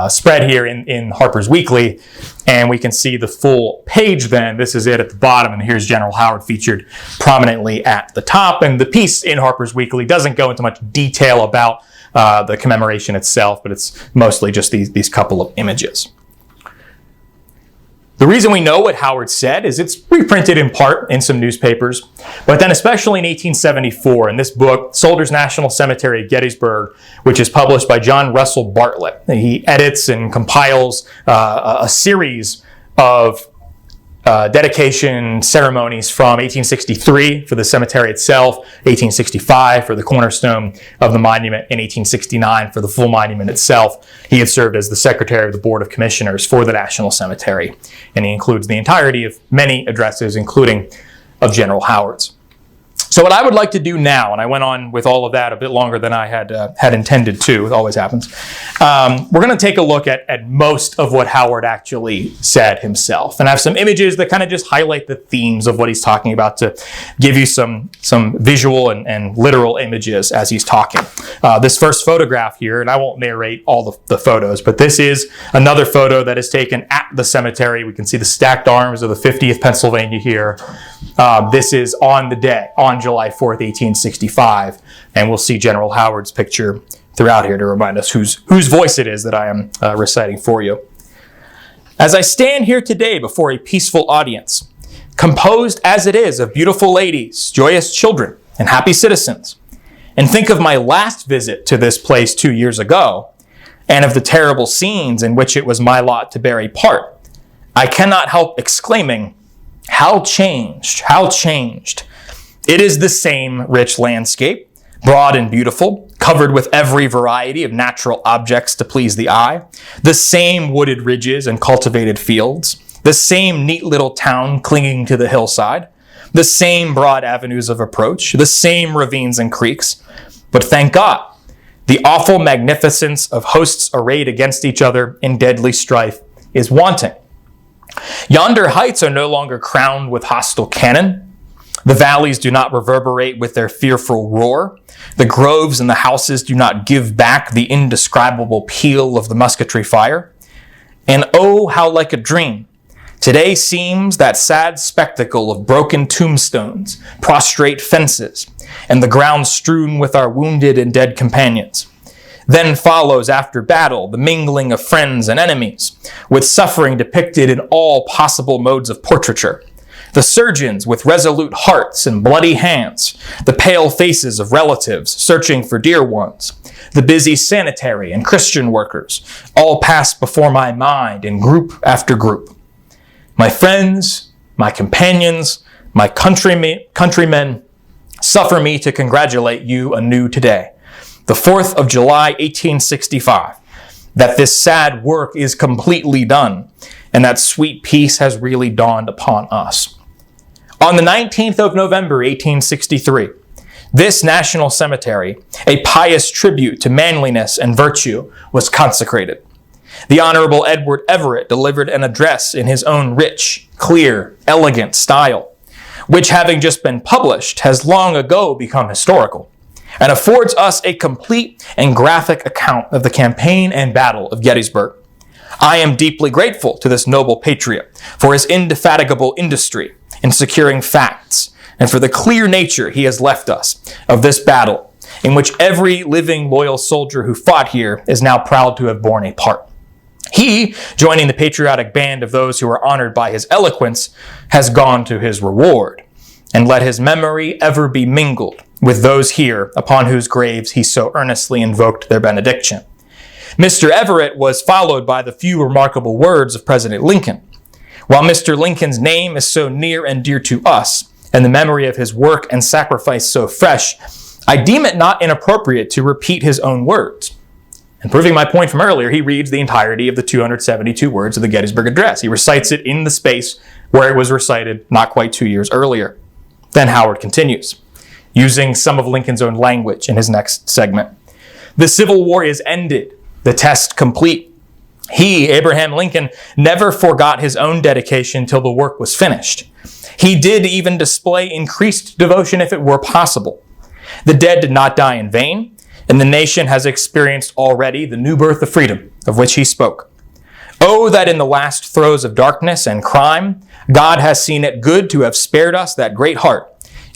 spread here in Harper's Weekly, and we can see the full page then. This is it at the bottom, and here's General Howard featured prominently at the top. And the piece in Harper's Weekly doesn't go into much detail about the commemoration itself, but it's mostly just these couple of images. The reason we know what Howard said is it's reprinted in part in some newspapers, but then especially in 1874 in this book, Soldiers' National Cemetery at Gettysburg, which is published by John Russell Bartlett. He edits and compiles a series of dedication ceremonies from 1863 for the cemetery itself, 1865 for the cornerstone of the monument, and 1869 for the full monument itself. He had served as the secretary of the Board of Commissioners for the National Cemetery, and he includes the entirety of many addresses, including of General Howard's. So what I would like to do now, and I went on with all of that a bit longer than I had intended to, it always happens, we're going to take a look at most of what Howard actually said himself. And I have some images that kind of just highlight the themes of what he's talking about to give you some visual and literal images as he's talking. This first photograph here, and I won't narrate all the photos, but this is another photo that is taken at the cemetery. We can see the stacked arms of the 50th Pennsylvania here. This is on the day, on July 4th, 1865, and we'll see General Howard's picture throughout here to remind us whose voice it is that I am reciting for you. As I stand here today before a peaceful audience, composed as it is of beautiful ladies, joyous children, and happy citizens, and think of my last visit to this place 2 years ago, and of the terrible scenes in which it was my lot to bear a part, I cannot help exclaiming, how changed, how changed. It is the same rich landscape, broad and beautiful, covered with every variety of natural objects to please the eye, the same wooded ridges and cultivated fields, the same neat little town clinging to the hillside, the same broad avenues of approach, the same ravines and creeks. But thank God, the awful magnificence of hosts arrayed against each other in deadly strife is wanting. Yonder heights are no longer crowned with hostile cannon. The valleys do not reverberate with their fearful roar. The groves and the houses do not give back the indescribable peal of the musketry fire. And oh, how like a dream, today seems that sad spectacle of broken tombstones, prostrate fences, and the ground strewn with our wounded and dead companions. Then follows after battle the mingling of friends and enemies, with suffering depicted in all possible modes of portraiture. The surgeons with resolute hearts and bloody hands, the pale faces of relatives searching for dear ones, the busy sanitary and Christian workers, all pass before my mind in group after group. My friends, my companions, my countrymen, suffer me to congratulate you anew today, the 4th of July, 1865, that this sad work is completely done, and that sweet peace has really dawned upon us. On the 19th of November, 1863, this national cemetery, a pious tribute to manliness and virtue, was consecrated. The Honorable Edward Everett delivered an address in his own rich, clear, elegant style, which, having just been published, has long ago become historical, and affords us a complete and graphic account of the campaign and battle of Gettysburg. I am deeply grateful to this noble patriot for his indefatigable industry in securing facts, and for the clear nature he has left us of this battle, in which every living loyal soldier who fought here is now proud to have borne a part. He, joining the patriotic band of those who are honored by his eloquence, has gone to his reward, and let his memory ever be mingled with those here upon whose graves he so earnestly invoked their benediction. Mr. Everett was followed by the few remarkable words of President Lincoln. While Mr. Lincoln's name is so near and dear to us, and the memory of his work and sacrifice so fresh, I deem it not inappropriate to repeat his own words. And proving my point from earlier, he reads the entirety of the 272 words of the Gettysburg Address. He recites it in the space where it was recited not quite 2 years earlier. Then Howard continues, using some of Lincoln's own language in his next segment. The Civil War is ended, the test complete. He, Abraham Lincoln, never forgot his own dedication till the work was finished. He did even display increased devotion if it were possible. The dead did not die in vain, and the nation has experienced already the new birth of freedom of which he spoke. Oh, that in the last throes of darkness and crime, God has seen it good to have spared us that great heart,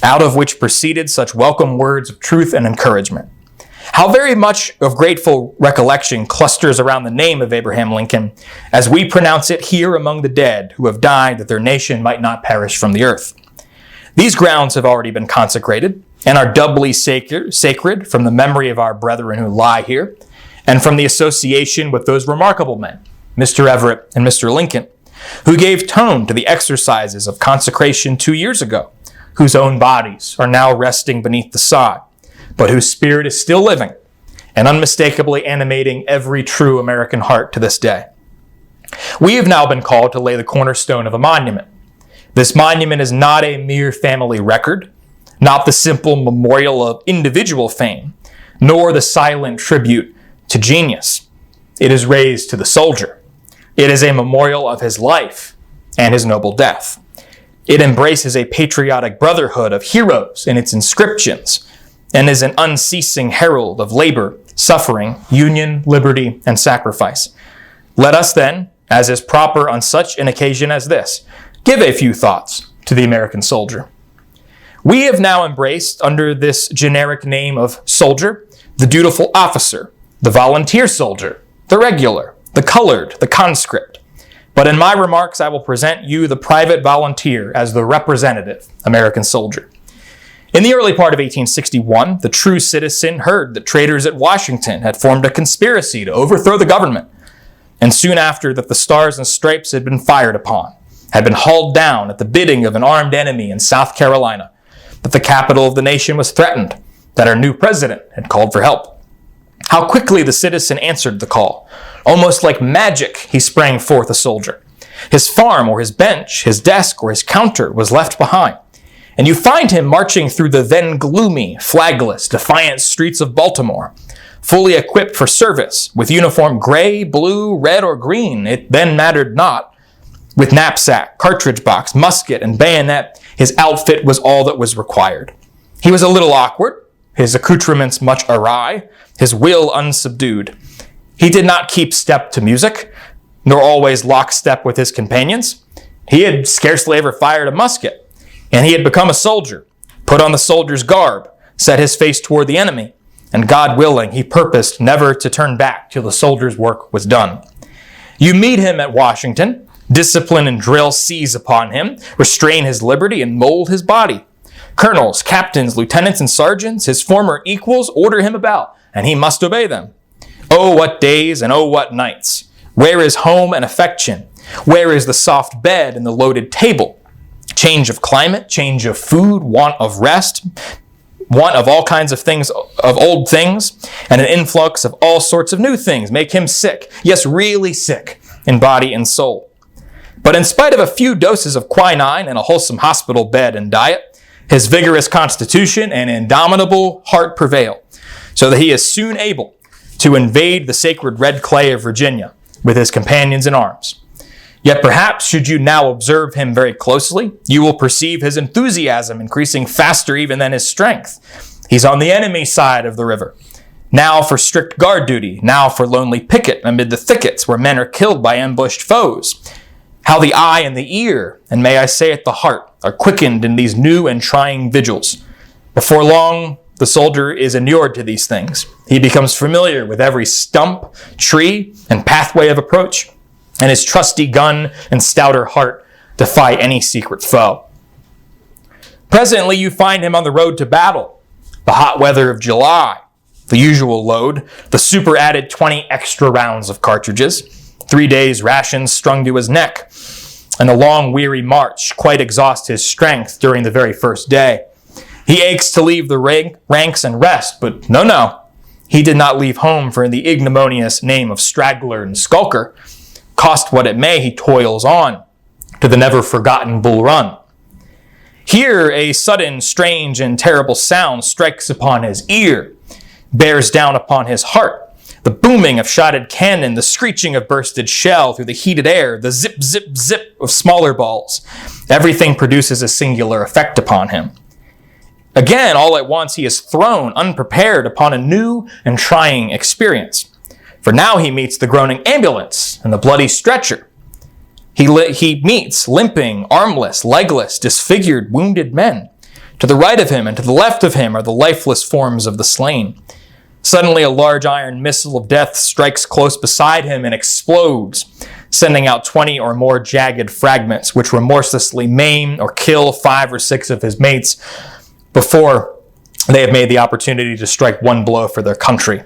out of which proceeded such welcome words of truth and encouragement. How very much of grateful recollection clusters around the name of Abraham Lincoln as we pronounce it here among the dead who have died that their nation might not perish from the earth. These grounds have already been consecrated and are doubly sacred from the memory of our brethren who lie here and from the association with those remarkable men, Mr. Everett and Mr. Lincoln, who gave tone to the exercises of consecration 2 years ago, whose own bodies are now resting beneath the sod, but whose spirit is still living and unmistakably animating every true American heart to this day. We have now been called to lay the cornerstone of a monument. This monument is not a mere family record, not the simple memorial of individual fame, nor the silent tribute to genius. It is raised to the soldier. It is a memorial of his life and his noble death. It embraces a patriotic brotherhood of heroes in its inscriptions and is an unceasing herald of labor, suffering, union, liberty, and sacrifice. Let us then, as is proper on such an occasion as this, give a few thoughts to the American soldier. We have now embraced under this generic name of soldier, the dutiful officer, the volunteer soldier, the regular, the colored, the conscript. But in my remarks, I will present you the private volunteer as the representative American soldier. In the early part of 1861, the true citizen heard that traitors at Washington had formed a conspiracy to overthrow the government, and soon after that the Stars and Stripes had been fired upon, had been hauled down at the bidding of an armed enemy in South Carolina, that the capital of the nation was threatened, that our new president had called for help. How quickly the citizen answered the call. Almost like magic, he sprang forth a soldier. His farm or his bench, his desk or his counter was left behind, and you find him marching through the then gloomy, flagless, defiant streets of Baltimore, fully equipped for service, with uniform gray, blue, red, or green, it then mattered not. With knapsack, cartridge box, musket, and bayonet, his outfit was all that was required. He was a little awkward, his accoutrements much awry, his will unsubdued. He did not keep step to music, nor always lockstep with his companions. He had scarcely ever fired a musket, and he had become a soldier, put on the soldier's garb, set his face toward the enemy, and God willing, he purposed never to turn back till the soldier's work was done. You meet him at Washington. Discipline and drill seize upon him, restrain his liberty, and mold his body. Colonels, captains, lieutenants, and sergeants, his former equals, order him about, and he must obey them. Oh, what days and oh, what nights! Where is home and affection? Where is the soft bed and the loaded table? Change of climate, change of food, want of rest, want of all kinds of things, of old things, and an influx of all sorts of new things make him sick, yes, really sick, in body and soul. But in spite of a few doses of quinine and a wholesome hospital bed and diet, his vigorous constitution and indomitable heart prevail, so that he is soon able to invade the sacred red clay of Virginia with his companions in arms. Yet perhaps, should you now observe him very closely, you will perceive his enthusiasm increasing faster even than his strength. He's on the enemy side of the river, now for strict guard duty, now for lonely picket amid the thickets where men are killed by ambushed foes. How the eye and the ear, and may I say it, the heart, are quickened in these new and trying vigils. Before long, the soldier is inured to these things. He becomes familiar with every stump, tree, and pathway of approach, and his trusty gun and stouter heart defy any secret foe. Presently, you find him on the road to battle, the hot weather of July, the usual load, the superadded 20 extra rounds of cartridges, 3 days' rations strung to his neck, and the long, weary march quite exhausts his strength during the very first day. He aches to leave the ranks and rest, but no. He did not leave home for the ignominious name of straggler and skulker. Cost what it may, he toils on to the never-forgotten Bull Run. Here, a sudden, strange, and terrible sound strikes upon his ear, bears down upon his heart, The booming of shotted cannon, the screeching of bursted shell through the heated air, the zip, zip, zip of smaller balls. Everything produces a singular effect upon him. Again, all at once, he is thrown, unprepared, upon a new and trying experience. For now he meets the groaning ambulance and the bloody stretcher. He meets limping, armless, legless, disfigured, wounded men. To the right of him and to the left of him are the lifeless forms of the slain. Suddenly a large iron missile of death strikes close beside him and explodes, sending out 20 or more jagged fragments, which remorselessly maim or kill 5 or 6 of his mates before they have made the opportunity to strike one blow for their country.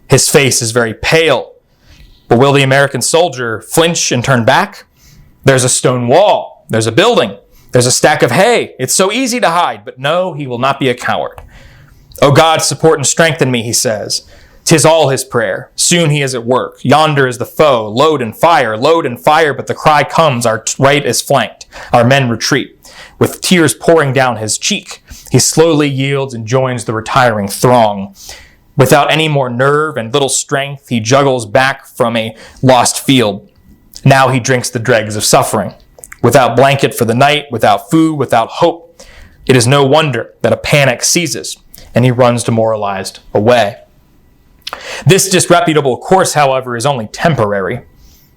His face is very pale, but will the American soldier flinch and turn back? There's a stone wall, there's a building, there's a stack of hay. It's so easy to hide, but no, he will not be a coward. O God, support and strengthen me, he says. 'Tis all his prayer. Soon he is at work. Yonder is the foe. Load and fire, but the cry comes, our right is flanked. Our men retreat. With tears pouring down his cheek, he slowly yields and joins the retiring throng. Without any more nerve and little strength, he juggles back from a lost field. Now he drinks the dregs of suffering. Without blanket for the night, without food, without hope, it is no wonder that a panic seizes, and he runs demoralized away. This disreputable course, however, is only temporary.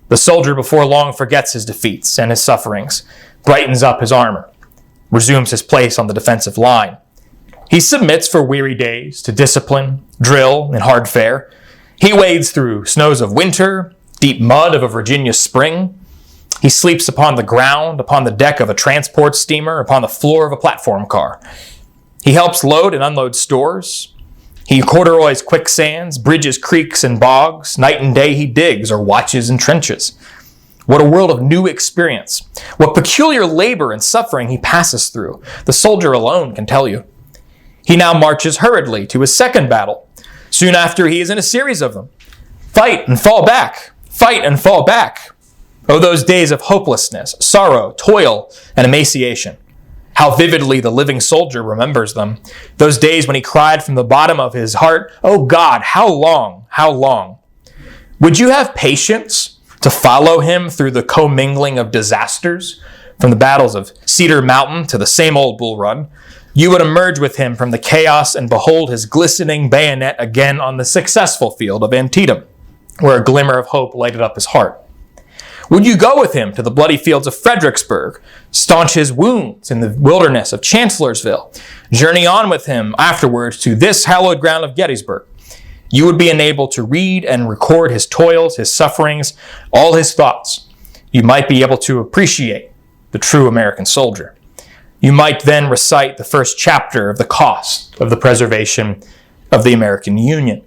The soldier before long forgets his defeats and his sufferings, brightens up his armor, resumes his place on the defensive line. He submits for weary days to discipline, drill, and hard fare. He wades through snows of winter, deep mud of a Virginia spring. He sleeps upon the ground, upon the deck of a transport steamer, upon the floor of a platform car. He helps load and unload stores. He corduroys quicksands, bridges creeks and bogs. Night and day he digs or watches in trenches. What a world of new experience. What peculiar labor and suffering he passes through. The soldier alone can tell you. He now marches hurriedly to his second battle. Soon after, he is in a series of them. Fight and fall back. Fight and fall back. Oh, those days of hopelessness, sorrow, toil, and emaciation. How vividly the living soldier remembers them. Those days when he cried from the bottom of his heart, "Oh God, how long, how long?" Would you have patience to follow him through the commingling of disasters, from the battles of Cedar Mountain to the same old Bull Run? You would emerge with him from the chaos and behold his glistening bayonet again on the successful field of Antietam, where a glimmer of hope lighted up his heart. Would you go with him to the bloody fields of Fredericksburg, staunch his wounds in the wilderness of Chancellorsville, journey on with him afterwards to this hallowed ground of Gettysburg? You would be enabled to read and record his toils, his sufferings, all his thoughts. You might be able to appreciate the true American soldier. You might then recite the first chapter of the cost of the preservation of the American Union.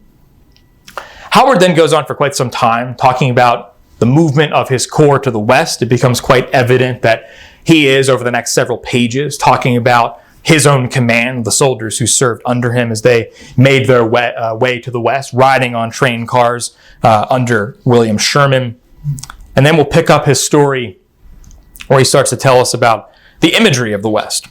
Howard then goes on for quite some time talking about the movement of his corps to the west. It becomes quite evident that he is, over the next several pages, talking about his own command, the soldiers who served under him as they made their way to the west, riding on train cars under William Sherman. And then we'll pick up his story where he starts to tell us about the imagery of the West.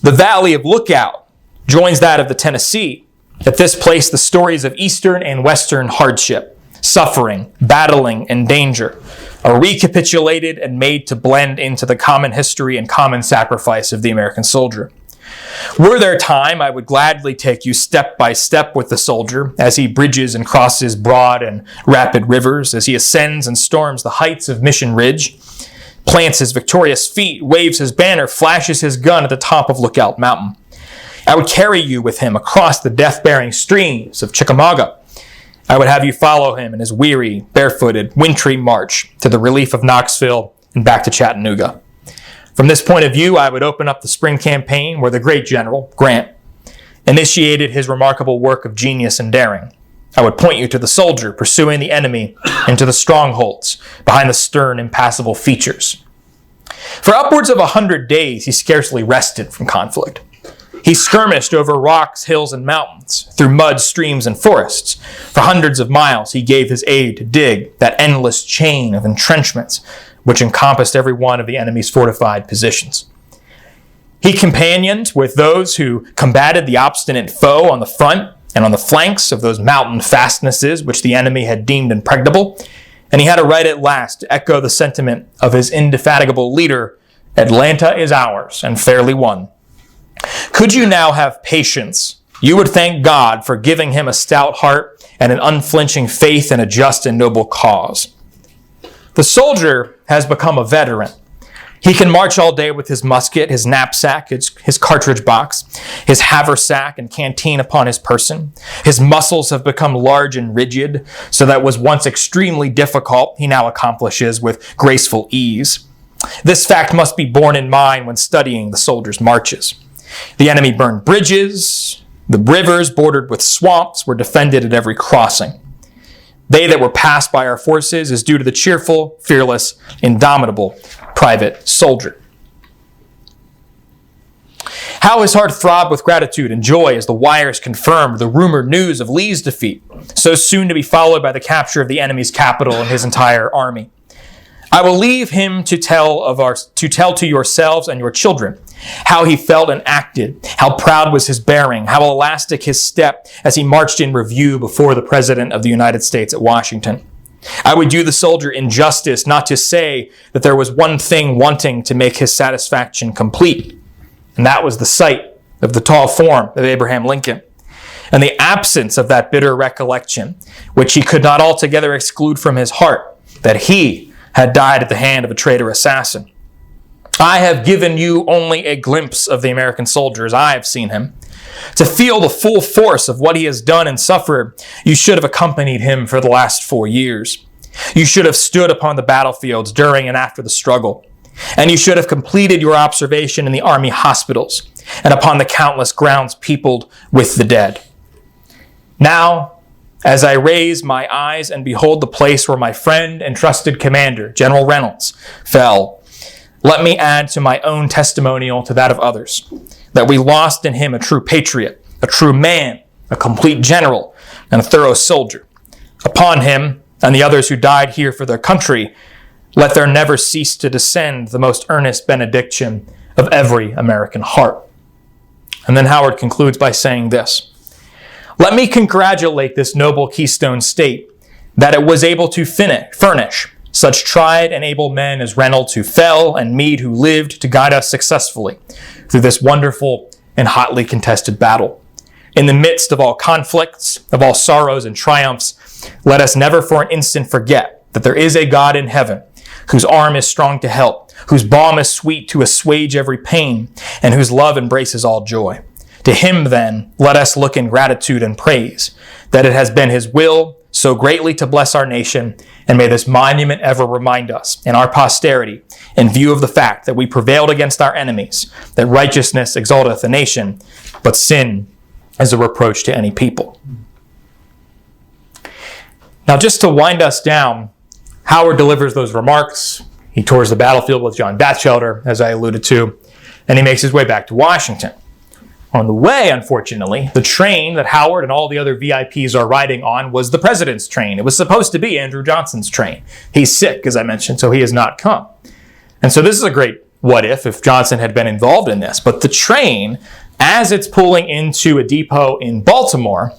The Valley of Lookout joins that of the Tennessee. At this place, the stories of Eastern and Western hardship, suffering, battling, and danger are recapitulated and made to blend into the common history and common sacrifice of the American soldier. Were there time, I would gladly take you step by step with the soldier as he bridges and crosses broad and rapid rivers, as he ascends and storms the heights of Mission Ridge, plants his victorious feet, waves his banner, flashes his gun at the top of Lookout Mountain. I would carry you with him across the death-bearing streams of Chickamauga. I would have you follow him in his weary, barefooted, wintry march to the relief of Knoxville and back to Chattanooga. From this point of view, I would open up the spring campaign where the great general, Grant, initiated his remarkable work of genius and daring. I would point you to the soldier pursuing the enemy into the strongholds behind the stern, impassable features. For upwards of 100 days, he scarcely rested from conflict. He skirmished over rocks, hills, and mountains, through mud, streams, and forests. For hundreds of miles, he gave his aid to dig that endless chain of entrenchments which encompassed every one of the enemy's fortified positions. He companioned with those who combated the obstinate foe on the front and on the flanks of those mountain fastnesses which the enemy had deemed impregnable, and he had a right at last to echo the sentiment of his indefatigable leader, "Atlanta is ours, and fairly won." Could you now have patience, you would thank God for giving him a stout heart and an unflinching faith in a just and noble cause. The soldier has become a veteran. He can march all day with his musket, his knapsack, his cartridge box, his haversack and canteen upon his person. His muscles have become large and rigid, so that what was once extremely difficult he now accomplishes with graceful ease. This fact must be borne in mind when studying the soldier's marches. The enemy burned bridges. The rivers bordered with swamps were defended at every crossing. They that were passed by our forces is due to the cheerful, fearless, indomitable private soldier. How his heart throbbed with gratitude and joy as the wires confirmed the rumored news of Lee's defeat, so soon to be followed by the capture of the enemy's capital and his entire army. I will leave him to tell to yourselves and your children how he felt and acted, how proud was his bearing, how elastic his step as he marched in review before the President of the United States at Washington. I would do the soldier injustice not to say that there was one thing wanting to make his satisfaction complete, and that was the sight of the tall form of Abraham Lincoln, and the absence of that bitter recollection, which he could not altogether exclude from his heart, that he had died at the hand of a traitor assassin. I have given you only a glimpse of the American soldier as I have seen him. To feel the full force of what he has done and suffered, you should have accompanied him for the last 4 years. You should have stood upon the battlefields during and after the struggle. And you should have completed your observation in the army hospitals and upon the countless grounds peopled with the dead. Now, as I raise my eyes and behold the place where my friend and trusted commander, General Reynolds, fell, let me add to my own testimonial to that of others, that we lost in him a true patriot, a true man, a complete general, and a thorough soldier. Upon him and the others who died here for their country, let there never cease to descend the most earnest benediction of every American heart. And then Howard concludes by saying this: let me congratulate this noble Keystone State that it was able to furnish such tried and able men as Reynolds who fell and Meade who lived to guide us successfully through this wonderful and hotly contested battle. In the midst of all conflicts, of all sorrows and triumphs, let us never for an instant forget that there is a God in heaven whose arm is strong to help, whose balm is sweet to assuage every pain, and whose love embraces all joy. To him, then, let us look in gratitude and praise that it has been his will so greatly to bless our nation, and may this monument ever remind us and our posterity, in view of the fact that we prevailed against our enemies, that righteousness exalteth a nation, but sin is a reproach to any people. Now, just to wind us down, Howard delivers those remarks. He tours the battlefield with John Batchelder, as I alluded to, and he makes his way back to Washington. On the way, unfortunately, the train that Howard and all the other VIPs are riding on was the president's train. It was supposed to be Andrew Johnson's train. He's sick, as I mentioned, so he has not come. And so this is a great what if Johnson had been involved in this. But the train, as it's pulling into a depot in Baltimore,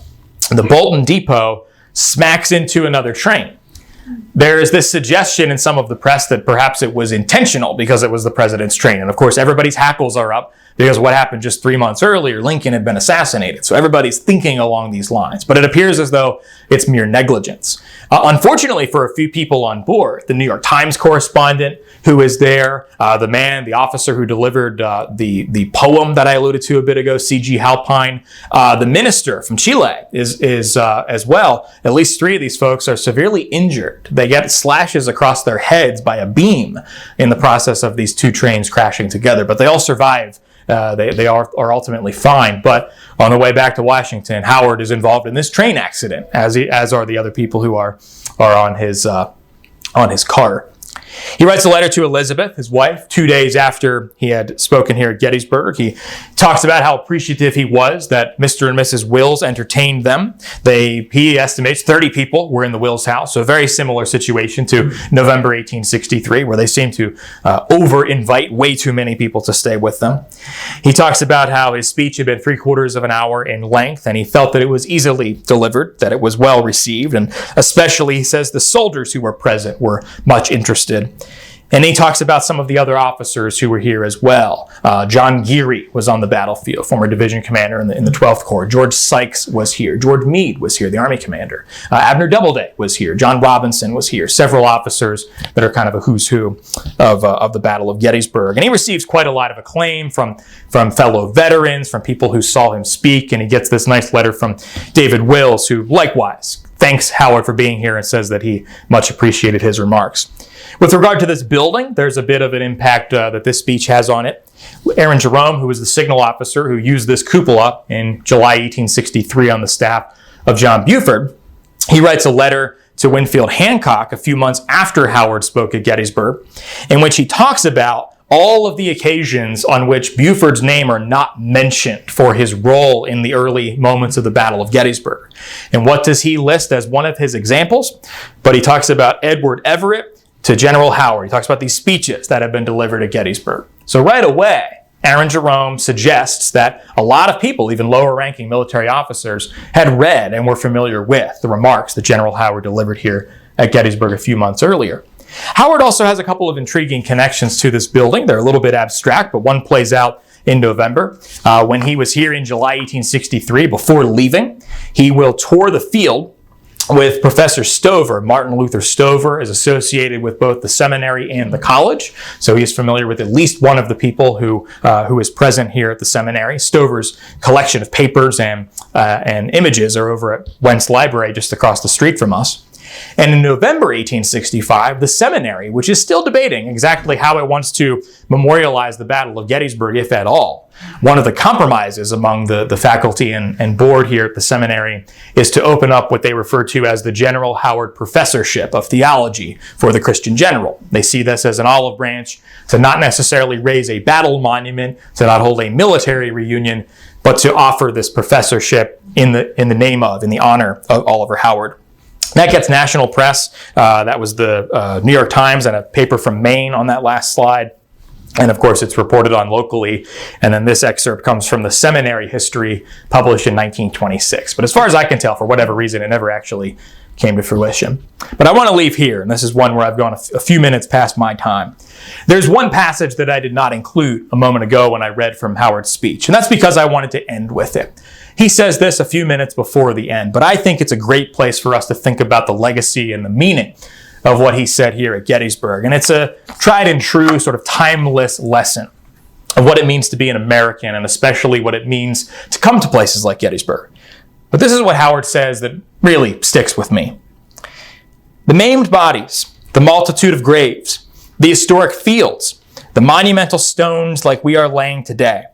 the Bolton Depot smacks into another train. There is this suggestion in some of the press that perhaps it was intentional because it was the president's train. And of course, everybody's hackles are up because what happened just 3 months earlier, Lincoln had been assassinated. So everybody's thinking along these lines. But it appears as though it's mere negligence. Unfortunately for a few people on board, the New York Times correspondent who is there, the officer who delivered the poem that I alluded to a bit ago, C.G. Halpine, the minister from Chile is as well. At least 3 of these folks are severely injured. They get slashes across their heads by a beam in the process of these 2 trains crashing together, but they all survive. They are ultimately fine. But on the way back to Washington, Howard is involved in this train accident, as are the other people who are on his car. He writes a letter to Elizabeth, his wife, 2 days after he had spoken here at Gettysburg. He talks about how appreciative he was that Mr. and Mrs. Wills entertained them. He estimates 30 people were in the Wills house, so a very similar situation to November 1863, where they seem to over-invite way too many people to stay with them. He talks about how his speech had been 3/4 of an hour in length, and he felt that it was easily delivered, that it was well received, and especially, he says, the soldiers who were present were much interested. And he talks about some of the other officers who were here as well. John Geary was on the battlefield, former division commander in the 12th Corps. George Sykes was here. George Meade was here, the Army commander. Abner Doubleday was here. John Robinson was here. Several officers that are kind of a who's who of the Battle of Gettysburg. And he receives quite a lot of acclaim from fellow veterans, from people who saw him speak. And he gets this nice letter from David Wills, who likewise thanks Howard for being here and says that he much appreciated his remarks. With regard to this building, there's a bit of an impact that this speech has on it. Aaron Jerome, who was the signal officer who used this cupola in July 1863 on the staff of John Buford, he writes a letter to Winfield Hancock a few months after Howard spoke at Gettysburg, in which he talks about all of the occasions on which Buford's name are not mentioned for his role in the early moments of the Battle of Gettysburg. And what does he list as one of his examples? But he talks about Edward Everett to General Howard. He talks about these speeches that have been delivered at Gettysburg. So right away, Aaron Jerome suggests that a lot of people, even lower-ranking military officers, had read and were familiar with the remarks that General Howard delivered here at Gettysburg a few months earlier. Howard also has a couple of intriguing connections to this building. They're a little bit abstract, but one plays out in November. When he was here in July 1863, before leaving, he will tour the field with Professor Stover. Martin Luther Stover is associated with both the seminary and the college, so he's familiar with at least one of the people who is present here at the seminary. Stover's collection of papers and images are over at Wentz Library just across the street from us. And in November 1865, the seminary, which is still debating exactly how it wants to memorialize the Battle of Gettysburg, if at all, one of the compromises among the faculty and board here at the seminary is to open up what they refer to as the General Howard Professorship of Theology for the Christian general. They see this as an olive branch to not necessarily raise a battle monument, to not hold a military reunion, but to offer this professorship in the honor of Oliver Howard. That gets national press. That was the New York Times and a paper from Maine on that last slide. And of course, it's reported on locally. And then this excerpt comes from the Seminary history published in 1926. But as far as I can tell, for whatever reason, it never actually came to fruition. But I want to leave here, and this is one where I've gone a few minutes past my time. There's one passage that I did not include a moment ago when I read from Howard's speech, and that's because I wanted to end with it. He says this a few minutes before the end, but I think it's a great place for us to think about the legacy and the meaning of what he said here at Gettysburg. And it's a tried and true, sort of timeless lesson of what it means to be an American, and especially what it means to come to places like Gettysburg. But this is what Howard says that really sticks with me. The maimed bodies, the multitude of graves, the historic fields, the monumental stones like we are laying today,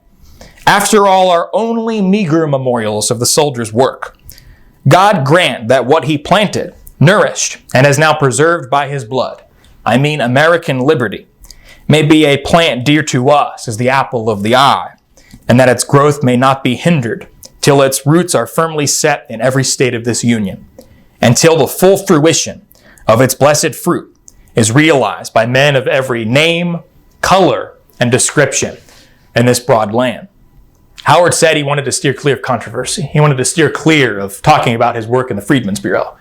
after all, are only meager memorials of the soldier's work. God grant that what he planted, nourished, and is now preserved by his blood, I mean American liberty, may be a plant dear to us as the apple of the eye, and that its growth may not be hindered till its roots are firmly set in every state of this Union, and till the full fruition of its blessed fruit is realized by men of every name, color, and description in this broad land. Howard said he wanted to steer clear of controversy. He wanted to steer clear of talking about his work in the Freedmen's Bureau.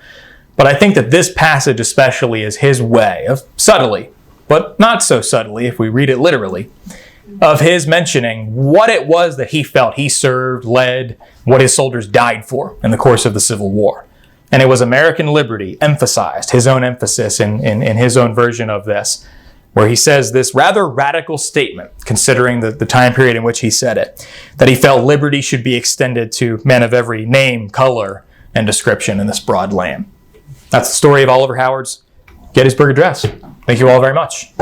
But I think that this passage especially is his way of subtly, but not so subtly if we read it literally, of his mentioning what it was that he felt he served, led, what his soldiers died for in the course of the Civil War. And it was American liberty emphasized, his own emphasis in his own version of this, where he says this rather radical statement, considering the time period in which he said it, that he felt liberty should be extended to men of every name, color, and description in this broad land. That's the story of Oliver Howard's Gettysburg Address. Thank you all very much.